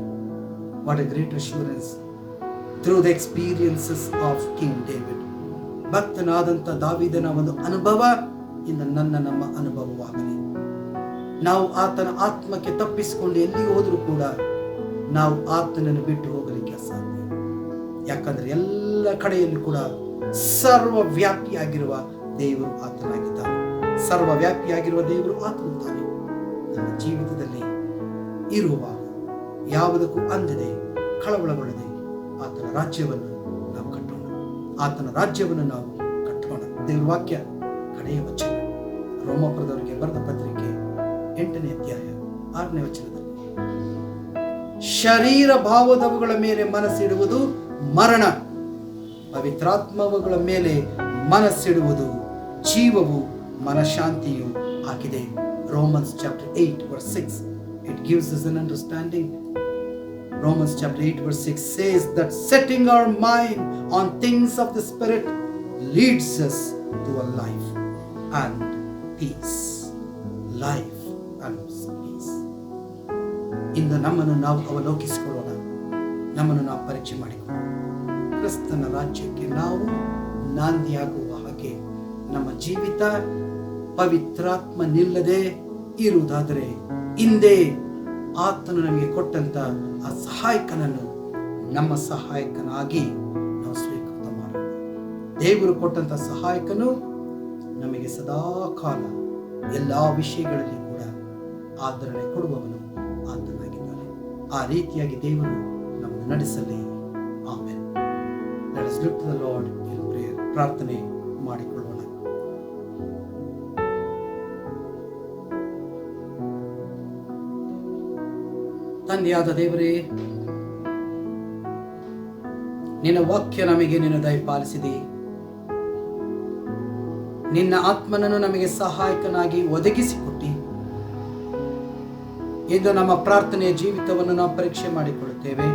What a great assurance through the experiences of King David. ಭಕ್ತನಾದಂಥ ದಾವೀದನ ಒಂದು ಅನುಭವ ಇಂದು ನಮ್ಮ ಅನುಭವವಾಗಲಿ. ನಾವು ಆತನ ಆತ್ಮಕ್ಕೆ ತಪ್ಪಿಸಿಕೊಂಡು ಎಲ್ಲಿಗೆ ಹೋದರೂ ಕೂಡ ನಾವು ಆತನನ್ನು ಬಿಟ್ಟು ಹೋಗಲಿಕ್ಕೆ ಅಸಾಧ್ಯ. ಯಾಕಂದ್ರೆ ಎಲ್ಲ ಕಡೆಯಲ್ಲಿ ಕೂಡ ಸರ್ವವ್ಯಾಪಿಯಾಗಿರುವ ದೇವರು ಆತನಾಗಿದ್ದಾನೆ. ಸರ್ವವ್ಯಾಪಿಯಾಗಿರುವ ದೇವರು ಆತನು ತಾನೆ. ನಮ್ಮ ಜೀವಿತದಲ್ಲಿ ಇರುವಾಗ ಯಾವುದಕ್ಕೂ ಅಂದದೆ ಕಳವಳಗೊಳ್ಳದೆ ಆತನ ರಾಜ್ಯವನ್ನು ನಾವು ಕಟ್ಟೋಣ. ಆತನ ರಾಜ್ಯವನ್ನು ನಾವು ಕಟ್ಟೋಣ. ದೇವರ ವಾಕ್ಯ ಕಡೆಯ ವಚನ, ರೋಮಾಪುರದವರಿಗೆ ಬರೆದ ಪತ್ರಿಕೆ 8ನೇ ಅಧ್ಯಾಯ 6ನೇ ವಚನದಲ್ಲಿ, ಶರೀರ ಭಾವದವುಗಳ ಮೇಲೆ ಮನಸ್ಸಿಡುವುದು ಮರಣ, ಪವಿತ್ರಾತ್ಮವುಗಳ ಮೇಲೆ ಮನಸ್ಸಿಡುವುದು ಜೀವವು ಮನಶಾಂತಿಯು ಆಗಿದೆ. Romans chapter 8 verse 6, it gives us an understanding. Romans chapter 8 verse 6 says that setting our mind on things of the Spirit leads us to a life and peace. Life and peace. ಇಂದು ನಮ್ಮನ್ನು ನಾವು ಅವಲೋಕಿಸಿಕೊಳ್ಳೋಣ, ನಮ್ಮನ್ನು ನಾವು ಪರೀಕ್ಷೆ ಮಾಡಿಕೊಳ್ಳೋಣ. ಕ್ರಿಸ್ತನ ರಾಜ್ಯಕ್ಕೆ ನಾವು ನಾಂದಿಯಾಗುವ ಹಾಗೆ ನಮ್ಮ ಜೀವಿತ ಪವಿತ್ರಾತ್ಮ ನಿಲ್ಲದೆ ಇರುವುದಾದರೆ ಹಿಂದೆ ಆತನು ನಮಗೆ ಕೊಟ್ಟಂತ ಆ ಸಹಾಯಕನನ್ನು ನಮ್ಮ ಸಹಾಯಕನಾಗಿ ನಾವು ಸ್ವೀಕೃತ ಮಾಡೋಣ. ದೇವರು ಕೊಟ್ಟಂತ ಸಹಾಯಕನು ನಮಗೆ ಸದಾ ಕಾಲ ಎಲ್ಲ ವಿಷಯಗಳಲ್ಲಿ ಕೂಡ ಆದರಣೆ ಕೊಡುವವನು ಆತನಾಗಿದ್ದಾನೆ. ಆ ರೀತಿಯಾಗಿ ದೇವರು ನಮ್ಮನ್ನು ನಡೆಸಲಿ. Amen. Let us look to the Lord in prayer. ಪ್ರಾರ್ಥನೆ ಮಾಡಿಕೊಳ್ಳೋಣ. ತಂದೆಯಾದ ದೇವರೇ, ನಿನ್ನ ವಾಕ್ಯ ನಮಗೆ ನೀನು ದಯಪಾಲಿಸಿದಿ. ನಿನ್ನ ಆತ್ಮನನ್ನು ನಮಗೆ ಸಹಾಯಕನಾಗಿ ಒದಗಿಸಿಕೊಟ್ಟಿ. ಇಂದು ನಮ್ಮ ಪ್ರಾರ್ಥನೆಯ ಜೀವಿತವನ್ನು ನಾವು ಪರೀಕ್ಷೆ ಮಾಡಿಕೊಳ್ಳುತ್ತೇವೆ.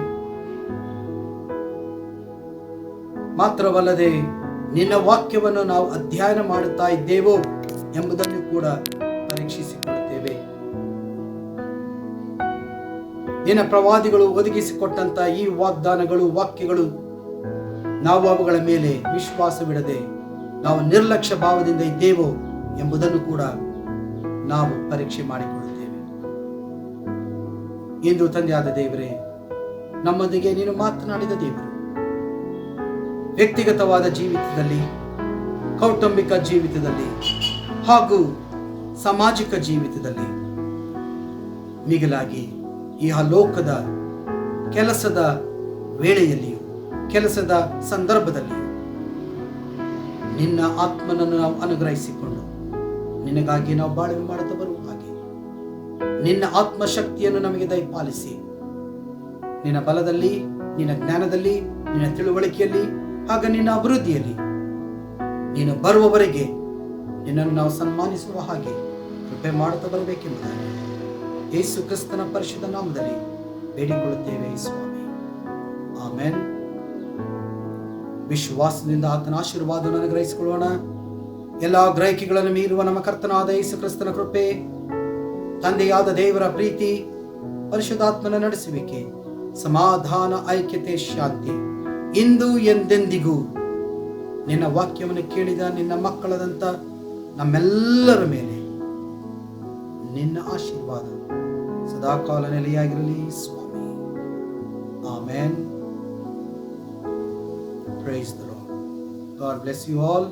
ಮಾತ್ರವಲ್ಲದೆ ನಿನ್ನ ವಾಕ್ಯವನ್ನು ನಾವು ಅಧ್ಯಯನ ಮಾಡುತ್ತಾ ಇದ್ದೇವೋ ಎಂಬುದನ್ನು ಕೂಡ ಪರೀಕ್ಷಿಸಿಕೊಳ್ಳುತ್ತೇವೆ. ನಿನ್ನ ಪ್ರವಾದಿಗಳು ಒದಗಿಸಿಕೊಟ್ಟಂತ ಈ ವಾಗ್ದಾನಗಳು, ವಾಕ್ಯಗಳು, ನಾವು ಅವುಗಳ ಮೇಲೆ ವಿಶ್ವಾಸವಿಡದೆ ನಾವು ನಿರ್ಲಕ್ಷ್ಯ ಭಾವದಿಂದ ಇದ್ದೇವೋ ಎಂಬುದನ್ನು ಕೂಡ ನಾವು ಪರೀಕ್ಷೆ ಮಾಡಿಕೊಳ್ಳುತ್ತೇವೆ. ಇಂದು ತಂದೆಯಾದ ದೇವರೇ, ನಮ್ಮೊಂದಿಗೆ ನೀನು ಮಾತನಾಡಿದ ದೇವರು, ವ್ಯಕ್ತಿಗತವಾದ ಜೀವಿತದಲ್ಲಿ, ಕೌಟುಂಬಿಕ ಜೀವಿತದಲ್ಲಿ ಹಾಗೂ ಸಾಮಾಜಿಕ ಜೀವಿತದಲ್ಲಿ, ಮಿಗಿಲಾಗಿ ಈ ಲೋಕದ ಕೆಲಸದ ವೇಳೆಯಲ್ಲಿಯೂ, ಕೆಲಸದ ಸಂದರ್ಭದಲ್ಲಿಯೂ ನಿನ್ನ ಆತ್ಮನನ್ನು ನಾವು ಅನುಗ್ರಹಿಸಿಕೊಂಡು ನಿನಗಾಗಿ ನಾವು ಬಾಳ್ವೆ ಮಾಡುತ್ತಾ ಬರುವ ಹಾಗೆ ನಿನ್ನ ಆತ್ಮಶಕ್ತಿಯನ್ನು ನಮಗೆ ದಯಪಾಲಿಸಿ, ನಿನ್ನ ಬಲದಲ್ಲಿ, ನಿನ್ನ ಜ್ಞಾನದಲ್ಲಿ, ನಿನ್ನ ತಿಳುವಳಿಕೆಯಲ್ಲಿ ಹಾಗೂ ನಿನ್ನ ಅಭಿವೃದ್ಧಿಯಲ್ಲಿ ನೀನು ಬರುವವರೆಗೆ ನಿನ್ನನ್ನು ನಾವು ಸನ್ಮಾನಿಸುವ ಹಾಗೆ ಕೃಪೆ ಮಾಡುತ್ತಾ ಬರಬೇಕೆಂಬುದಾಗಿ ಯೇಸು ಕ್ರಿಸ್ತನ ಪರಿಶುದ್ಧ ನಾಮದಲ್ಲಿ ಬೇಡಿಕೊಳ್ಳುತ್ತೇವೆ ಸ್ವಾಮಿ. ಆಮೆನ್. ವಿಶ್ವಾಸದಿಂದ ಆತನ ಆಶೀರ್ವಾದವನ್ನು ಅನುಗ್ರಹಿಸಿಕೊಳ್ಳೋಣ. ಎಲ್ಲ ಗ್ರಹಿಕೆಗಳನ್ನು ಮೀರುವ ನಮ್ಮ ಕರ್ತನಾದ ಯೇಸು ಕ್ರಿಸ್ತನ ಕೃಪೆ, ತಂದೆಯಾದ ದೇವರ ಪ್ರೀತಿ, ಪರಿಶುದ್ಧಾತ್ಮನ ನಡೆಸುವಿಕೆ, ಸಮಾಧಾನ, ಐಕ್ಯತೆ, ಶಾಂತಿ ಇಂದು ಎಂದೆಂದಿಗೂ ನಿನ್ನ ವಾಕ್ಯವನ್ನು ಕೇಳಿದ ನಿನ್ನ ಮಕ್ಕಳದಂತ ನಮ್ಮೆಲ್ಲರ ಮೇಲೆ ನಿನ್ನ ಆಶೀರ್ವಾದ ಸದಾಕಾಲ ನೆಲೆಯಾಗಿರಲಿ ಸ್ವಾಮಿ. Amen. Praise the Lord. God bless you all.